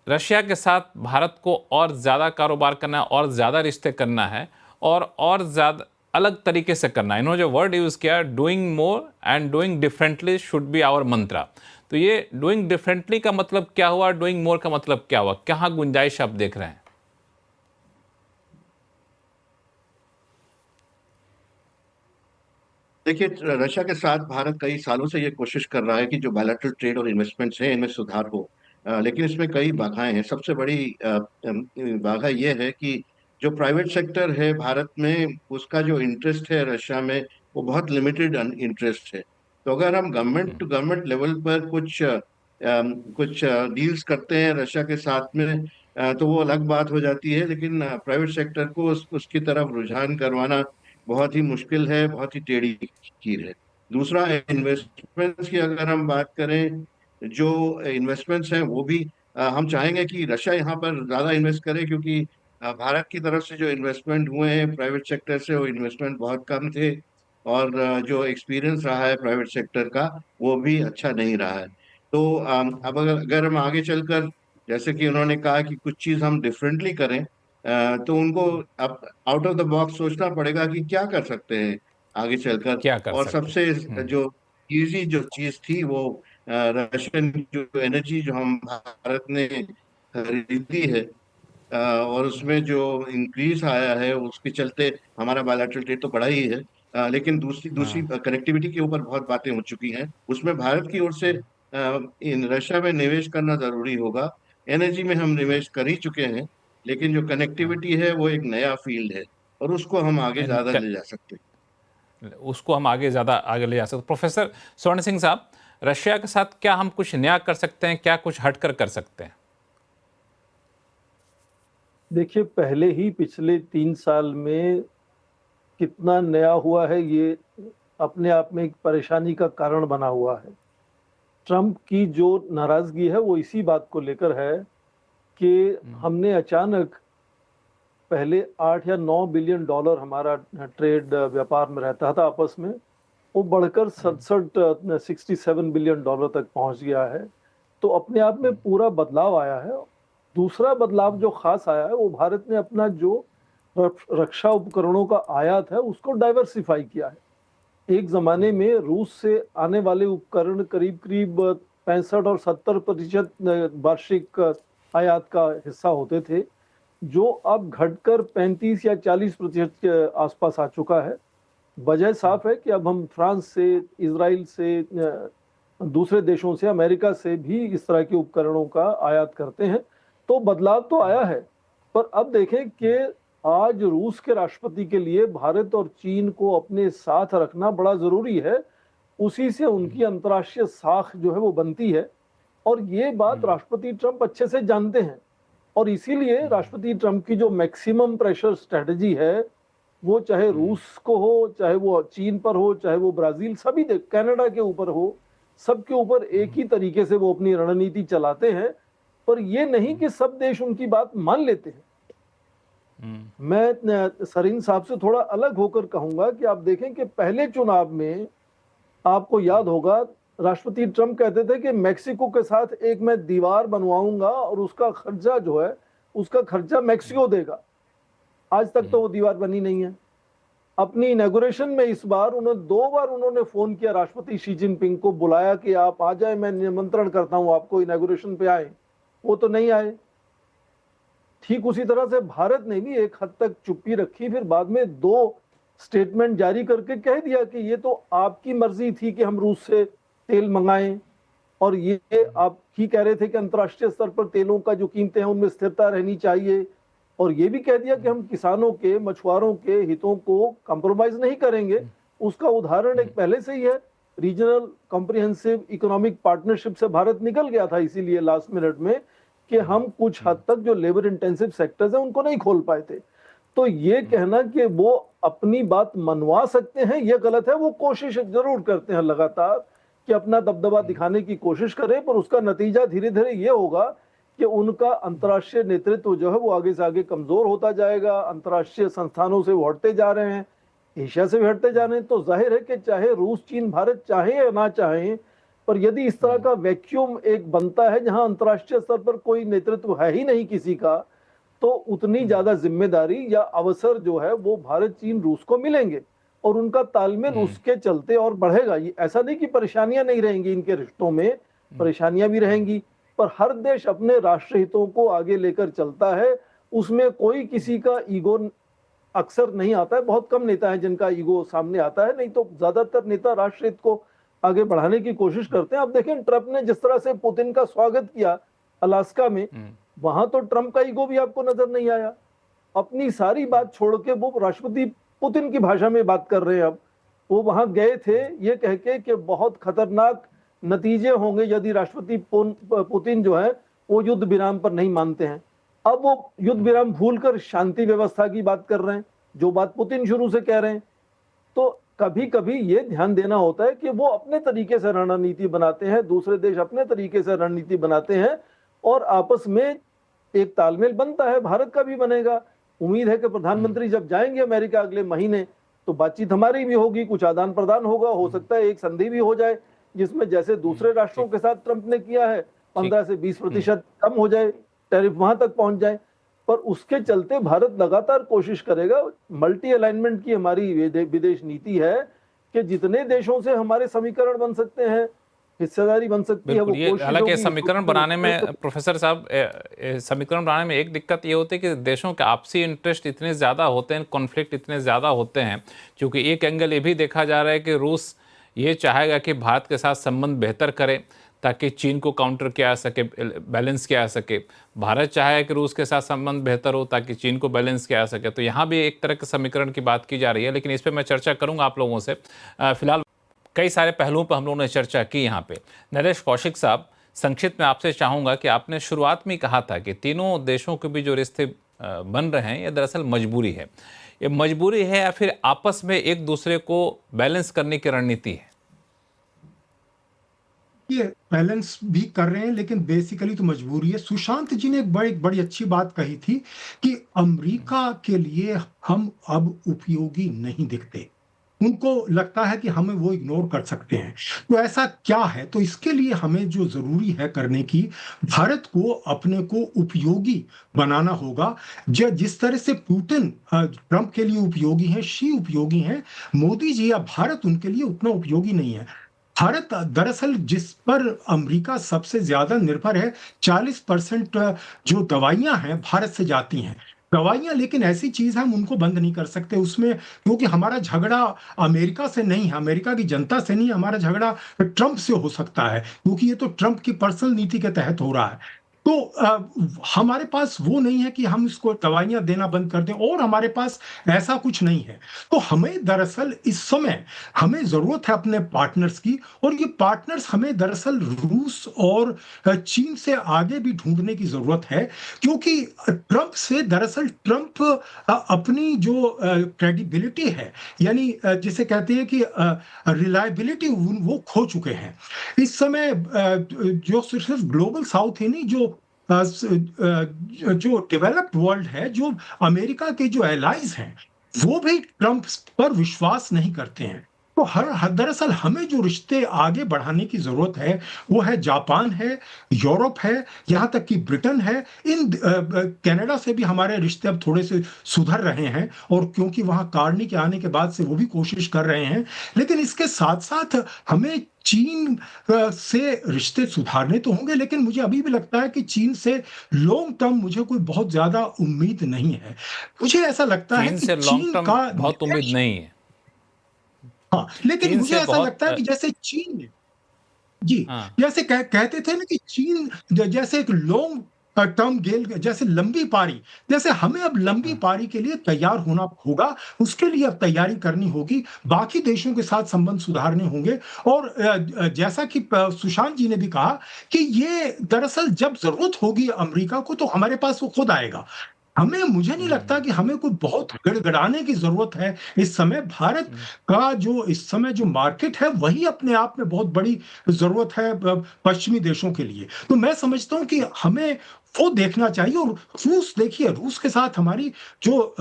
रशिया के साथ भारत को और ज़्यादा कारोबार करना है, और ज़्यादा रिश्ते करना है, और ज़्यादा अलग तरीके से करना है। इन्होंने जो वर्ड यूज़ किया, doing more and doing differently should be our mantra. तो ये डूइंग डिफरेंटली का मतलब क्या हुआ, डूइंग मोर का मतलब क्या हुआ, कहाँ गुंजाइश आप देख रहे हैं? देखिए, रशिया के साथ भारत कई सालों से ये कोशिश कर रहा है कि जो बायलैटरल ट्रेड और इन्वेस्टमेंट्स हैं इनमें सुधार हो, लेकिन इसमें कई बाधाएं हैं। सबसे बड़ी बाधा ये है कि जो प्राइवेट सेक्टर है भारत में, उसका जो इंटरेस्ट है रशिया में, वो बहुत लिमिटेड इंटरेस्ट है। तो अगर हम गवर्नमेंट टू गवर्नमेंट लेवल पर कुछ डील्स करते हैं रशिया के साथ में, तो वो अलग बात हो जाती है, लेकिन प्राइवेट सेक्टर को उसकी तरफ रुझान करवाना बहुत ही मुश्किल है, बहुत ही टेढ़ी कीर है। दूसरा, इन्वेस्टमेंट्स की अगर हम बात करें, जो इन्वेस्टमेंट्स हैं वो भी हम चाहेंगे कि रशिया यहाँ पर ज़्यादा इन्वेस्ट करे, क्योंकि भारत की तरफ से जो इन्वेस्टमेंट हुए हैं प्राइवेट सेक्टर से, वो इन्वेस्टमेंट बहुत कम थे और जो एक्सपीरियंस रहा है प्राइवेट सेक्टर का वो भी अच्छा नहीं रहा है। तो अब अगर हम आगे चलकर, जैसे कि उन्होंने कहा कि कुछ चीज़ हम डिफरेंटली करें, तो उनको अब आउट ऑफ द बॉक्स सोचना पड़ेगा कि क्या कर सकते हैं आगे चलकर। क्या कर और सकते सबसे हैं? जो इजी जो चीज थी वो रशियन जो एनर्जी जो हम भारत ने खरीदी है, और उसमें जो इंक्रीज आया है उसके चलते हमारा बायलैटरल ट्रेड तो बढ़ा ही है, लेकिन दूसरी दूसरी कनेक्टिविटी के ऊपर बहुत बातें हो चुकी हैं। उसमें भारत की ओर से इन रशिया में निवेश करना जरूरी होगा। एनर्जी में हम निवेश कर ही चुके हैं, लेकिन जो कनेक्टिविटी है वो एक नया फील्ड है और उसको हम आगे ज्यादा ले जा सकते हैं। उसको हम आगे ज़्यादा आगे ले जा सकते हैं। प्रोफेसर स्वर्ण सिंह साहब, रशिया के साथ क्या हम कुछ नया कर सकते हैं, क्या कुछ हटकर कर सकते हैं? देखिए, पहले ही पिछले 3 साल में कितना नया हुआ है ये अपने आप में एक परेशानी का कारण बना हुआ है। ट्रंप की जो नाराजगी है वो इसी बात को लेकर है कि हमने अचानक पहले 8 या 9 बिलियन डॉलर हमारा ट्रेड व्यापार में रहता था आपस में, वो बढ़कर 67 बिलियन डॉलर तक पहुंच गया है। तो अपने आप में पूरा बदलाव आया है। दूसरा बदलाव जो खास आया है वो भारत ने अपना जो रक्षा उपकरणों का आयात है उसको डाइवर्सिफाई किया है। एक जमाने में रूस से आने वाले उपकरण करीब करीब 65 और 70% वार्षिक आयात का हिस्सा होते थे, जो अब घटकर 35 या 40% के आसपास आ चुका है। वजह साफ है कि अब हम फ्रांस से, इजराइल से, दूसरे देशों से, अमेरिका से भी इस तरह के उपकरणों का आयात करते हैं। तो बदलाव तो आया है, पर अब देखें कि आज रूस के राष्ट्रपति के लिए भारत और चीन को अपने साथ रखना बड़ा जरूरी है। उसी से उनकी अंतर्राष्ट्रीय साख जो है वो बनती है, और ये बात राष्ट्रपति ट्रंप अच्छे से जानते हैं। और इसीलिए राष्ट्रपति ट्रंप की जो मैक्सिमम प्रेशर स्ट्रेटजी है, वो चाहे रूस को हो, चाहे वो चीन पर हो, चाहे वो ब्राजील, सभी कनाडा के ऊपर हो, सबके ऊपर एक ही तरीके से वो अपनी रणनीति चलाते हैं, पर ये नहीं कि सब देश उनकी बात मान लेते हैं। मैं सरीन साहब से थोड़ा अलग होकर कहूंगा कि आप देखें कि पहले चुनाव में आपको याद होगा राष्ट्रपति ट्रंप कहते थे कि मेक्सिको के साथ एक मैं दीवार बनवाऊंगा और उसका खर्चा जो है उसका खर्चा मेक्सिको देगा। आज तक तो वो दीवार बनी नहीं है। अपनी इनॉग्रेशन में इस बार उन्होंने 2 बार उन्होंने फोन किया, राष्ट्रपति शी जिनपिंग को बुलाया कि आप आ जाए, मैं निमंत्रण करता हूं आपको, इनॉग्रेशन पे आए। वो तो नहीं आए। ठीक उसी तरह से भारत ने भी एक हद तक चुप्पी रखी, फिर बाद में 2 स्टेटमेंट जारी करके कह दिया कि ये तो आपकी मर्जी थी कि हम रूस से तेल मंगाएं, और ये आप ही कह रहे थे कि अंतर्राष्ट्रीय स्तर पर तेलों का जो कीमतें हैं उनमें स्थिरता रहनी चाहिए, और ये भी कह दिया कि हम किसानों के, मछुआरों के हितों को कॉम्प्रोमाइज नहीं करेंगे। उसका उदाहरण एक पहले से ही है, रीजनल कॉम्प्रिहेंसिव इकोनॉमिक पार्टनरशिप से भारत निकल गया था इसीलिए लास्ट मिनट में कि हम कुछ हद तक जो लेबर इंटेंसिव सेक्टर्स हैं उनको नहीं खोल पाए थे। तो ये कहना कि वो अपनी बात मनवा सकते हैं ये गलत है। वो कोशिश जरूर करते हैं लगातार कि अपना दबदबा दिखाने की कोशिश करें, पर उसका नतीजा धीरे धीरे ये होगा कि उनका अंतर्राष्ट्रीय नेतृत्व जो है वो आगे से आगे कमजोर होता जाएगा। अंतर्राष्ट्रीय संस्थानों से वो हटते जा रहे हैं, एशिया से भी हटते जा रहे हैं। तो जाहिर है कि चाहे रूस, चीन, भारत चाहे या ना चाहे, पर यदि इस तरह का वैक्यूम एक बनता है जहां अंतर्राष्ट्रीय स्तर पर कोई नेतृत्व है ही नहीं किसी का, तो उतनी ज्यादा जिम्मेदारी या अवसर जो है वो भारत, चीन, रूस को मिलेंगे और उनका तालमेल उसके चलते और बढ़ेगा। ये ऐसा नहीं कि परेशानियां नहीं रहेंगी, इनके रिश्तों में परेशानियां भी रहेंगी, पर हर देश अपने राष्ट्र हितों को आगे लेकर चलता है। उसमें कोई किसी का ईगो अक्सर नहीं आता है। बहुत कम नेता हैं जिनका ईगो सामने आता है, नहीं तो ज्यादातर नेता राष्ट्र हित को आगे बढ़ाने की कोशिश करते हैं। अब देखें ट्रंप ने जिस तरह से पुतिन का स्वागत किया अलास्का में, वहां तो ट्रंप का ईगो भी आपको नजर नहीं आया। अपनी सारी बात छोड़ के वो राष्ट्रपति पुतिन की भाषा में बात कर रहे हैं। अब वो वहां गए थे ये कह के कि बहुत खतरनाक नतीजे होंगे यदि राष्ट्रपति पुतिन जो है वो युद्ध विराम पर नहीं मानते हैं। अब वो युद्ध विराम भूलकर शांति व्यवस्था की बात कर रहे हैं, जो बात पुतिन शुरू से कह रहे हैं। तो कभी कभी ये ध्यान देना होता है कि वो अपने तरीके से रणनीति बनाते हैं, दूसरे देश अपने तरीके से रणनीति बनाते हैं, और आपस में एक तालमेल बनता है। भारत का भी बनेगा। उम्मीद है कि प्रधानमंत्री जब जाएंगे अमेरिका अगले महीने, तो बातचीत हमारी भी होगी, कुछ आदान प्रदान होगा, हो सकता है एक संधि भी हो जाए जिसमें जैसे दूसरे राष्ट्रों के साथ ट्रंप ने किया है 15 से 20% कम हो जाए, टैरिफ वहां तक पहुंच जाए। पर उसके चलते भारत लगातार कोशिश करेगा। मल्टी अलाइनमेंट की हमारी विदेश नीति है कि जितने देशों से हमारे समीकरण बन सकते हैं, हिस्सेदारी बन सकती है, वो कोशिश होगी। हालांकि समीकरण बनाने में प्रोफेसर साहब, समीकरण बनाने में एक दिक्कत ये होती है कि देशों के आपसी इंटरेस्ट इतने ज़्यादा होते हैं, कॉन्फ्लिक्ट इतने ज़्यादा होते हैं, क्योंकि एक एंगल ये भी देखा जा रहा है कि रूस ये चाहेगा कि भारत के साथ संबंध बेहतर करे ताकि चीन को काउंटर किया जा सके, बैलेंस किया जा सके। भारत चाहे कि रूस के साथ संबंध बेहतर हो ताकि चीन को बैलेंस किया जा सके। तो यहाँ भी एक तरह के समीकरण की बात की जा रही है, लेकिन इस पर मैं चर्चा करूँगा आप लोगों से। फिलहाल कई सारे पहलुओं पर हम लोगों ने चर्चा की यहाँ पे। नरेश कौशिक साहब, संक्षिप्त में आपसे चाहूँगा कि आपने शुरुआत में कहा था कि तीनों देशों के भी जो रिश्ते बन रहे हैं ये दरअसल मजबूरी है। ये मजबूरी है या फिर आपस में एक दूसरे को बैलेंस करने की रणनीति है? ये बैलेंस भी कर रहे हैं, लेकिन बेसिकली तो मजबूरी है। सुशांत जी ने एक बड़ी अच्छी बात कही थी कि अमेरिका के लिए हम अब उपयोगी नहीं दिखते। उनको लगता है कि हमें वो इग्नोर कर सकते हैं। तो ऐसा क्या है? तो इसके लिए हमें जो जरूरी है करने की, भारत को अपने को उपयोगी बनाना होगा। जिस तरह से पुतिन ट्रंप के लिए उपयोगी हैं, शी उपयोगी हैं, मोदी जी या भारत उनके लिए उतना उपयोगी नहीं है। भारत दरअसल जिस पर अमेरिका सबसे ज्यादा निर्भर है, 40% जो दवाइयां हैं भारत से जाती हैं दवाइयां, लेकिन ऐसी चीज है हम उनको बंद नहीं कर सकते उसमें, क्योंकि हमारा झगड़ा अमेरिका से नहीं है, अमेरिका की जनता से नहीं, हमारा झगड़ा ट्रंप से हो सकता है, क्योंकि ये तो ट्रंप की पर्सनल नीति के तहत हो रहा है। तो हमारे पास वो नहीं है कि हम इसको दवाइयां देना बंद कर दें, और हमारे पास ऐसा कुछ नहीं है। तो हमें दरअसल इस समय हमें जरूरत है अपने पार्टनर्स की, और ये पार्टनर्स हमें दरअसल रूस और चीन से आगे भी ढूंढने की जरूरत है, क्योंकि ट्रंप अपनी जो क्रेडिबिलिटी है, यानी जिसे कहते हैं कि रिलायबिलिटी, वो खो चुके हैं इस समय। जो सिर्फ ग्लोबल साउथ ही नहीं, जो डेवलप्ड वर्ल्ड है, जो अमेरिका के जो एलाइज हैं, वो भी ट्रंप पर विश्वास नहीं करते हैं। तो दरअसल हमें जो रिश्ते आगे बढ़ाने की जरूरत है, वो है जापान है, यूरोप है, यहाँ तक कि ब्रिटेन है। कनाडा से भी हमारे रिश्ते अब थोड़े से सुधर रहे हैं, और क्योंकि वहाँ कार्नी के आने के बाद से वो भी कोशिश कर रहे हैं। लेकिन इसके साथ साथ हमें चीन से रिश्ते सुधारने तो होंगे, लेकिन मुझे अभी भी लगता है कि चीन से लॉन्ग टर्म मुझे कोई बहुत ज्यादा उम्मीद नहीं है। मुझे ऐसा लगता है चीन कि से लॉन्ग चीन टर्म का बहुत उम्मीद नहीं है। हाँ, लेकिन चीन मुझे से ऐसा बहुत लगता है कि जैसे चीन ने, जी, हाँ, जैसे कहते थे ना कि चीन जैसे एक लॉन्ग टर्म गेल, जैसे लंबी पारी, जैसे हमें अब लंबी हाँ, पारी के लिए तैयार होना होगा। उसके लिए अब तैयारी करनी होगी, बाकी देशों के साथ संबंध सुधारने होंगे। और जैसा कि सुशांत जी ने भी कहा कि ये दरअसल जब जरूरत होगी अमेरिका को, तो हमारे पास वो खुद आएगा। मुझे नहीं लगता कि हमें कोई बहुत गड़गड़ाने की जरूरत है इस समय। भारत का जो इस समय जो मार्केट है, वही अपने आप में बहुत बड़ी जरूरत है पश्चिमी देशों के लिए। तो मैं समझता हूं कि हमें वो देखना चाहिए। और रूस, देखिए, रूस के साथ हमारी जो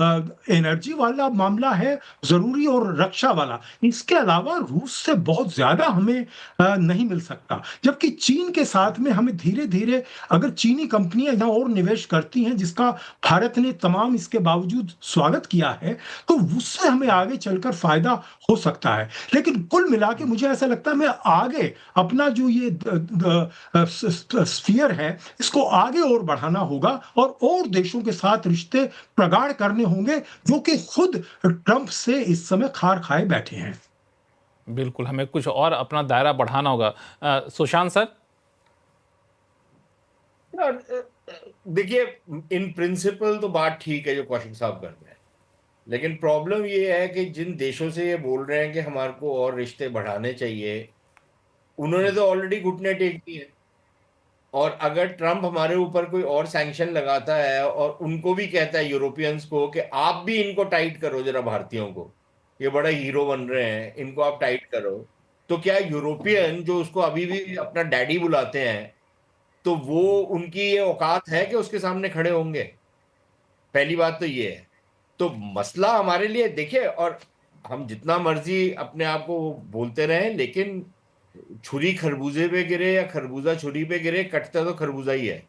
एनर्जी वाला मामला है जरूरी, और रक्षा वाला, इसके अलावा रूस से बहुत ज्यादा हमें नहीं मिल सकता। जबकि चीन के साथ में हमें धीरे धीरे, अगर चीनी कंपनियां यहाँ और निवेश करती हैं, जिसका भारत ने तमाम इसके बावजूद स्वागत किया है, तो उससे हमें आगे चलकर फायदा हो सकता है। लेकिन कुल मिला के मुझे ऐसा लगता है, मैं आगे अपना जो ये स्फीयर है, इसको आगे और बढ़ाना होगा, और देशों के साथ रिश्ते प्रगाढ़ करने होंगे, जो कि खुद ट्रंप से इस समय खार खाए बैठे हैं। बिल्कुल, हमें कुछ और अपना दायरा बढ़ाना होगा। सुशांत सर? देखिए, इन प्रिंसिपल तो बात ठीक है जो कौशिक साहब कर रहे हैं, लेकिन प्रॉब्लम ये है कि जिन देशों से ये बोल रहे हैं कि हमारे को और रिश्ते बढ़ाने चाहिए, उन्होंने तो ऑलरेडी घुटने टेक दिए। और अगर ट्रंप हमारे ऊपर कोई और सैंक्शन लगाता है और उनको भी कहता है, यूरोपियंस को, कि आप भी इनको टाइट करो जरा, भारतीयों को, ये बड़ा हीरो बन रहे हैं, इनको आप टाइट करो, तो क्या यूरोपियन जो उसको अभी भी अपना डैडी बुलाते हैं, तो वो, उनकी ये औकात है कि उसके सामने खड़े होंगे? पहली बात तो ये है। तो मसला हमारे लिए, देखिए, और हम जितना मर्जी अपने आप को बोलते रहें, लेकिन छुरी खरबूजे पे गिरे या खरबूजा छुरी पे गिरे, कटता तो खरबूजा ही है।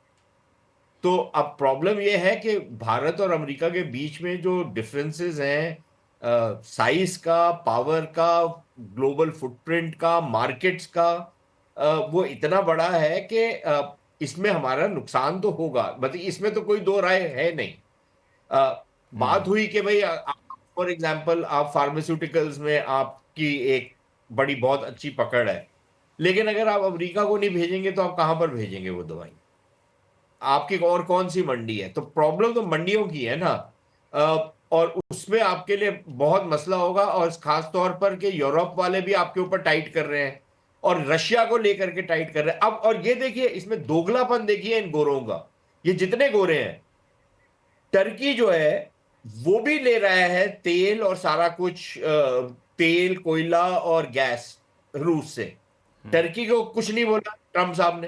तो अब प्रॉब्लम यह है कि भारत और अमेरिका के बीच में जो डिफरेंसेस हैं, साइज का, पावर का, ग्लोबल फुटप्रिंट का, मार्केट्स का, वो इतना बड़ा है कि इसमें हमारा नुकसान तो होगा, मतलब इसमें तो कोई दो राय है नहीं। बात हुई कि भाई, फॉर एग्जांपल, आप फार्मास्यूटिकल्स में आपकी एक बड़ी बहुत अच्छी पकड़ है, लेकिन अगर आप अमेरिका को नहीं भेजेंगे तो आप कहां पर भेजेंगे वो दवाई? आपकी और कौन सी मंडी है? तो प्रॉब्लम तो मंडियों की है ना। और उसमें आपके लिए बहुत मसला होगा, और खास तौर पर कि यूरोप वाले भी आपके ऊपर टाइट कर रहे हैं, और रशिया को लेकर के टाइट कर रहे हैं अब। और ये देखिए, इसमें दोगलापन देखिए इन गोरों का। ये जितने गोरे हैं, टर्की जो है वो भी ले रहा है तेल और सारा कुछ, तेल, कोयला और गैस रूस से। टर्की को कुछ नहीं बोला ट्रंप साहब ने,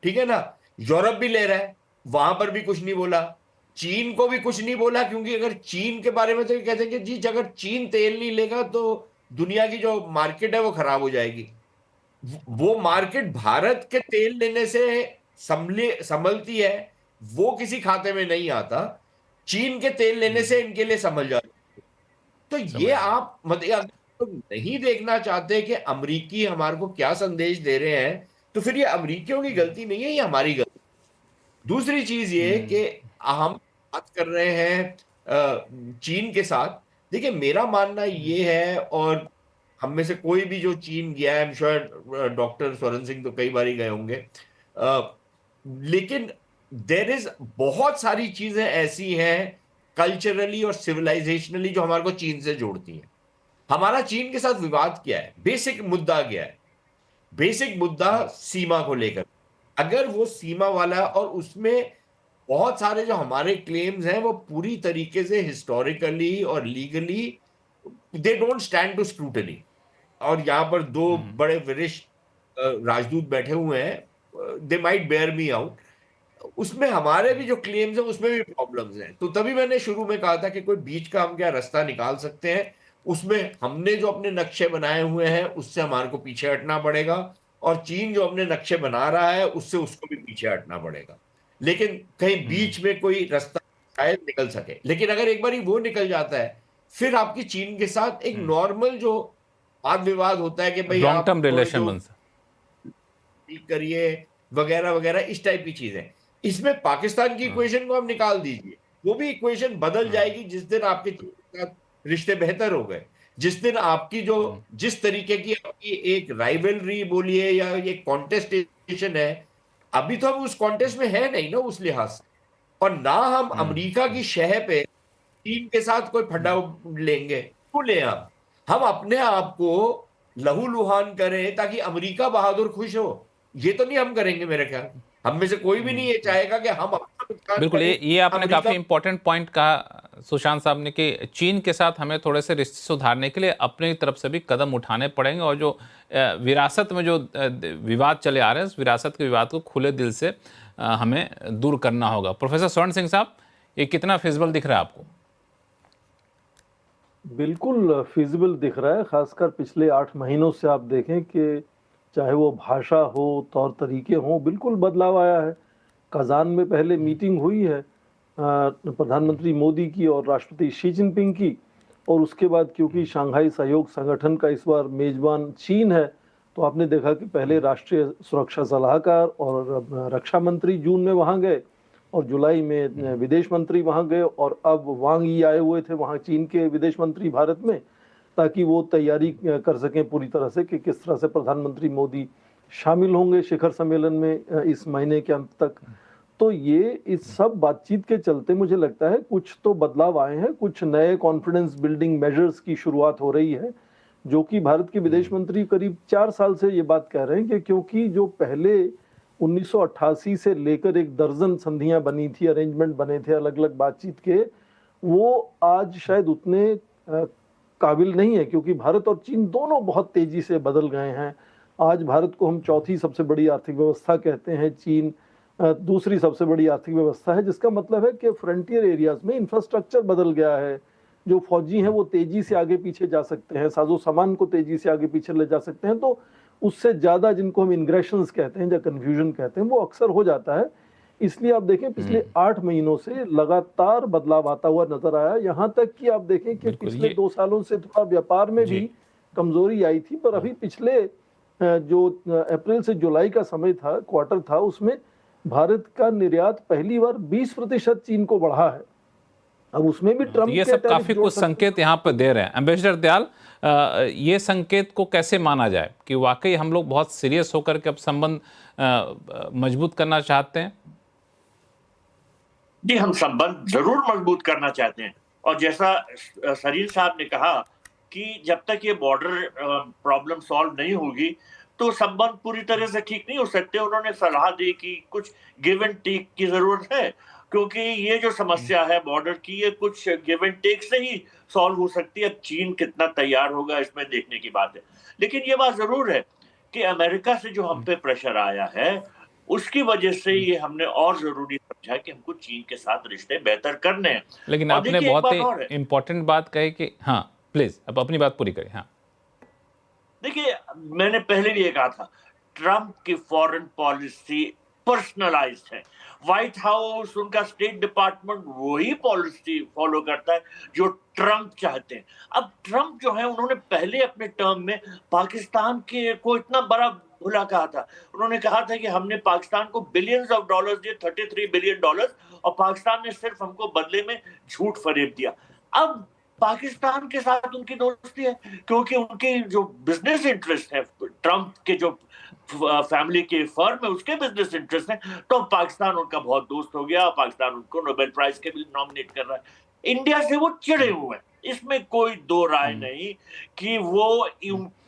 ठीक है ना। यूरोप भी ले रहा है, वहां पर भी कुछ नहीं बोला। चीन को भी कुछ नहीं बोला, क्योंकि अगर चीन के बारे में तो कहते हैं कि जी, अगर चीन तेल नहीं लेगा तो दुनिया की जो मार्केट है वो खराब हो जाएगी। वो मार्केट भारत के तेल लेने से संभलती है, वो किसी खाते में नहीं आता। चीन के तेल लेने से इनके लिए संभल जाती है। तो ये आप मतलब, अगर तो नहीं देखना चाहते कि अमरीकी हमारे को क्या संदेश दे रहे हैं, तो फिर ये अमरीकियों की गलती नहीं है, ये हमारी गलती। दूसरी चीज ये कि हम बात कर रहे हैं चीन के साथ। देखिए, मेरा मानना ये है, और हम में से कोई भी जो चीन गया है, डॉक्टर स्वरण सिंह तो कई बार ही गए होंगे, लेकिन देयर इज बहुत सारी चीजें ऐसी हैं कल्चरली और सिविलाइजेशनली जो हमारे को चीन से जोड़ती हैं। हमारा चीन के साथ विवाद क्या है, बेसिक मुद्दा क्या है? बेसिक मुद्दा सीमा को लेकर, अगर वो सीमा वाला और उसमें बहुत सारे जो हमारे क्लेम्स हैं वो पूरी तरीके से हिस्टोरिकली और legally they don't stand to scrutiny. और यहां पर दो बड़े वरिष्ठ राजदूत बैठे हुए हैं, they might bear me out. उसमें हमारे भी जो क्लेम्स हैं उसमें भी प्रॉब्लम्स हैं। तो तभी मैंने शुरू में कहा था कि कोई बीच का हम क्या रास्ता निकाल सकते हैं। उसमें हमने जो अपने नक्शे बनाए हुए हैं उससे हमारे को पीछे हटना पड़ेगा, और चीन जो अपने नक्शे बना रहा है उससे उसको भी पीछे हटना पड़ेगा। लेकिन कहीं बीच में कोई रास्ता शायद निकल सके। लेकिन अगर एक बार वो निकल जाता है, फिर आपकी चीन के साथ एक नॉर्मल जो वाद विवाद होता है कि भाई लॉन्ग आप टर्म रिलेशन बन करिए वगैरह वगैरह, इस टाइप की चीजें। इसमें पाकिस्तान की इक्वेशन को हम निकाल दीजिए, वो भी इक्वेशन बदल जाएगी जिस दिन आपके चीन के साथ रिश्ते बेहतर हो गए। जिस दिन आपकी जो जिस तरीके की आपकी एक राइवलरी बोलिए या ये कॉन्टेस्टेशन है, अभी तो हम उस कॉन्टेस्ट में है नहीं ना उस लिहाज से। और ना हम अमेरिका की शह पे चीन के साथ कोई फड्डा लेंगे, क्यों ले? हम अपने आप को लहूलुहान करें ताकि अमेरिका बहादुर खुश हो, ये तो नहीं हम करेंगे। मेरे ख्याल हम में से कोई भी नहीं ये चाहेगा कि हम अपना नुकसान बिल्कुल। करें, ये आपने अमेरिका- काफ़ी इंपॉर्टेंट पॉइंट कहा सुशांत साहब ने कि चीन के साथ हमें थोड़े से रिश्ते सुधारने के लिए अपनी तरफ से भी कदम उठाने पड़ेंगे, और जो विरासत में जो विवाद चले आ रहे हैं उस विरासत के विवाद को खुले दिल से हमें दूर करना होगा। प्रोफेसर स्वर्ण सिंह साहब, ये कितना फिजिबल दिख रहा है आपको? बिल्कुल फिजिबल दिख रहा है, खासकर पिछले 8 महीनों से आप देखें कि चाहे वो भाषा हो, तौर तरीके हों, बिल्कुल बदलाव आया है। कजान में पहले मीटिंग हुई है प्रधानमंत्री मोदी की और राष्ट्रपति शी जिनपिंग की, और उसके बाद क्योंकि शंघाई सहयोग संगठन का इस बार मेजबान चीन है, तो आपने देखा कि पहले राष्ट्रीय सुरक्षा सलाहकार और रक्षा मंत्री जून में वहाँ गए, और जुलाई में विदेश मंत्री वहाँ गए, और अब वांग यी आए हुए थे वहाँ चीन के विदेश मंत्री भारत में, ताकि वो तैयारी कर सकें पूरी तरह से कि किस तरह से प्रधानमंत्री मोदी शामिल होंगे शिखर सम्मेलन में इस महीने के अंत तक। तो ये इस सब बातचीत के चलते मुझे लगता है कुछ तो बदलाव आए हैं, कुछ नए कॉन्फिडेंस बिल्डिंग मेजर्स की शुरुआत हो रही है, जो कि भारत के विदेश मंत्री करीब 4 साल से ये बात कह रहे हैं कि क्योंकि जो पहले 1988 से लेकर एक दर्जन संधियां बनी थी, अरेंजमेंट बने थे अलग अलग बातचीत के, वो आज शायद उतने काबिल नहीं है, क्योंकि भारत और चीन दोनों बहुत तेजी से बदल गए हैं। आज भारत को हम चौथी सबसे बड़ी आर्थिक व्यवस्था कहते हैं, चीन दूसरी सबसे बड़ी आर्थिक व्यवस्था है, जिसका मतलब है कि फ्रंटियर एरियाज में इंफ्रास्ट्रक्चर बदल गया है। जो फौजी हैं वो तेजी से आगे पीछे जा सकते हैं, साजो सामान को तेजी से आगे पीछे ले जा सकते हैं। तो उससे ज़्यादा जिनको हम इंग्रेशंस कहते हैं या कन्फ्यूजन कहते हैं वो अक्सर हो जाता है। इसलिए आप देखें पिछले 8 महीनों से लगातार बदलाव आता हुआ नजर आया। यहाँ तक कि आप देखें कि पिछले 2 सालों से थोड़ा व्यापार में भी कमजोरी आई थी, पर अभी पिछले जो अप्रैल से जुलाई का समय था, क्वार्टर था, उसमें भारत का निर्यात पहली बार 20% चीन को बढ़ा है। अब उसमें भी ट्रम्प ये सब काफी कुछ संकेत यहाँ पर दे रहे हैं। एम्बेसडर दयाल, ये संकेत को कैसे माना जाए कि वाकई हम लोग बहुत सीरियस होकर के अब संबंध मजबूत करना चाहते हैं? जी, हम संबंध जरूर मजबूत करना चाहते हैं, और जैसा सरीन साहब ने कहा कि जब तक ये बॉर्डर प्रॉब्लम सॉल्व नहीं होगी तो संबंध पूरी तरह से ठीक नहीं हो सकते। उन्होंने सलाह दी कि कुछ गिव एंड टेक की जरूरत है, क्योंकि ये जो समस्या है बॉर्डर की, ये कुछ गिव एंड टेक से ही सॉल्व हो सकती है। अब चीन कितना तैयार होगा इसमें देखने की बात है। लेकिन ये बात जरूर है कि अमेरिका से जो हम पे प्रेशर आया है उसकी वजह से ये हमने और जरूरी समझा कि हमको चीन के साथ रिश्ते बेहतर करने हैं। लेकिन आपने बहुत ही इंपॉर्टेंट बात कही कि हाँ प्लीज अब अपनी बात पूरी करें। हाँ देखिए, मैंने पहले भी ये कहा था, ट्रंप की फॉरेन पॉलिसी पर्सनलाइज्ड है। व्हाइट हाउस, उनका स्टेट डिपार्टमेंट वही पॉलिसी फॉलो करता है जो ट्रंप चाहते हैं। अब ट्रंप जो है, उन्होंने पहले अपने टर्म में पाकिस्तान के को इतना बड़ा भुला कहा था। उन्होंने कहा था कि हमने पाकिस्तान को बिलियंस ऑफ डॉलर्स दिए, $33 बिलियन, और पाकिस्तान ने सिर्फ हमको बदले में झूठ फरेब दिया। अब पाकिस्तान के साथ उनकी दोस्ती है क्योंकि उनके जो बिजनेस इंटरेस्ट है, ट्रंप के जो फैमिली की फर्म है, उसके बिजनेस इंटरेस्ट है, तो पाकिस्तान उनका बहुत दोस्त हो गया, पाकिस्तान उनको नोबेल प्राइज के लिए नॉमिनेट कर रहा है। इंडिया से वो चिढ़े हुए हैं, इसमें कोई दो राय नहीं कि वो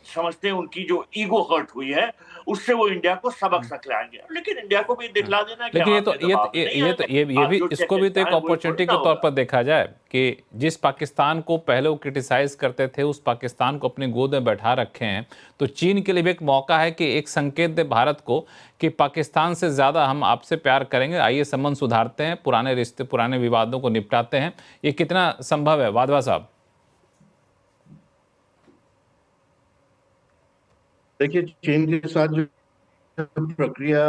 समझते हैं उनकी जो ईगो हर्ट हुई है उससे वो इंडिया को सबक सिखाएंगे, लेकिन इंडिया को भी दिखला देना कि लेकिन ये भी इसको भी तो एक अपॉर्चुनिटी के तौर पर देखा जाए कि जिस पाकिस्तान को पहले वो क्रिटिसाइज करते थे, उस पाकिस्तान को अपनी गोद में बैठा रखे हैं, तो चीन के लिए भी एक मौका है कि एक संकेत दे भारत को कि पाकिस्तान से ज़्यादा हम आपसे प्यार करेंगे, आइए संबंध सुधारते हैं, पुराने रिश्ते पुराने विवादों को निपटाते हैं। ये कितना संभव है वाधवा साहब? देखिए, चीन के साथ जो प्रक्रिया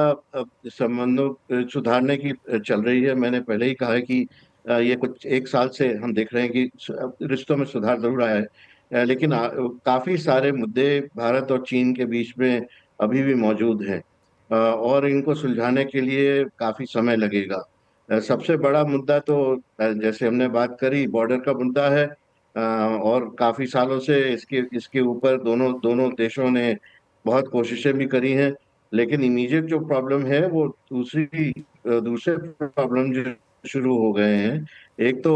संबंधों सुधारने की चल रही है, मैंने पहले ही कहा है कि ये कुछ एक साल से हम देख रहे हैं कि रिश्तों में सुधार जरूर आया है, लेकिन काफी सारे मुद्दे भारत और चीन के बीच में अभी भी मौजूद हैं और इनको सुलझाने के लिए काफी समय लगेगा। सबसे बड़ा मुद्दा तो जैसे हमने बात करी, बॉर्डर का मुद्दा है और काफी सालों से इसके ऊपर दोनों देशों ने बहुत कोशिशें भी करी हैं, लेकिन इमीडिएट जो प्रॉब्लम है वो दूसरे प्रॉब्लम जो शुरू हो गए हैं। एक तो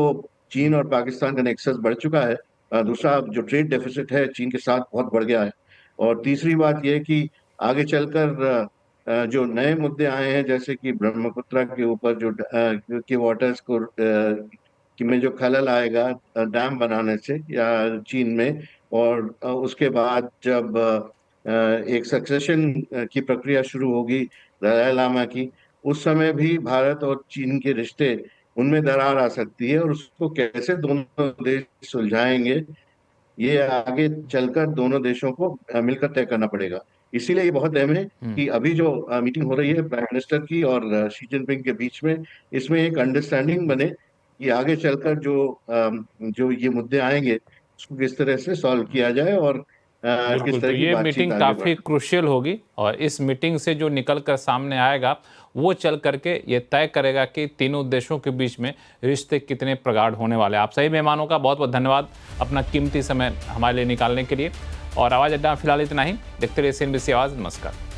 चीन और पाकिस्तान का नेक्सस बढ़ चुका है, दूसरा जो ट्रेड डेफिसिट है चीन के साथ बहुत बढ़ गया है, और तीसरी बात यह कि आगे चलकर जो नए मुद्दे आए हैं, जैसे कि ब्रह्मपुत्र के ऊपर जो के वाटर्स को में जो खलल आएगा डैम बनाने से या चीन में, और उसके बाद जब एक सक्सेशन की प्रक्रिया शुरू होगी दलाई लामा की, उस समय भी भारत और चीन के रिश्ते उनमें दरार आ सकती है, और उसको कैसे दोनों देश सुलझाएंगे ये आगे चलकर दोनों देशों को मिलकर तय करना पड़ेगा। इसीलिए ये बहुत अहम है कि अभी जो मीटिंग हो रही है प्राइम मिनिस्टर की और शी जिनपिंग के बीच में, इसमें एक अंडरस्टैंडिंग बने कि आगे चलकर जो ये मुद्दे आएंगे उसको किस तरह से सॉल्व किया जाए और बिल्कुल, तो ये मीटिंग काफ़ी क्रूशियल होगी और इस मीटिंग से जो निकल कर सामने आएगा वो चल करके ये तय करेगा कि तीनों देशों के बीच में रिश्ते कितने प्रगाढ़ होने वाले हैं। आप सही मेहमानों का बहुत बहुत धन्यवाद अपना कीमती समय हमारे लिए निकालने के लिए। और आवाज़ अड्डा फिलहाल इतना ही। देखते रहिए CNBC आवाज़। नमस्कार।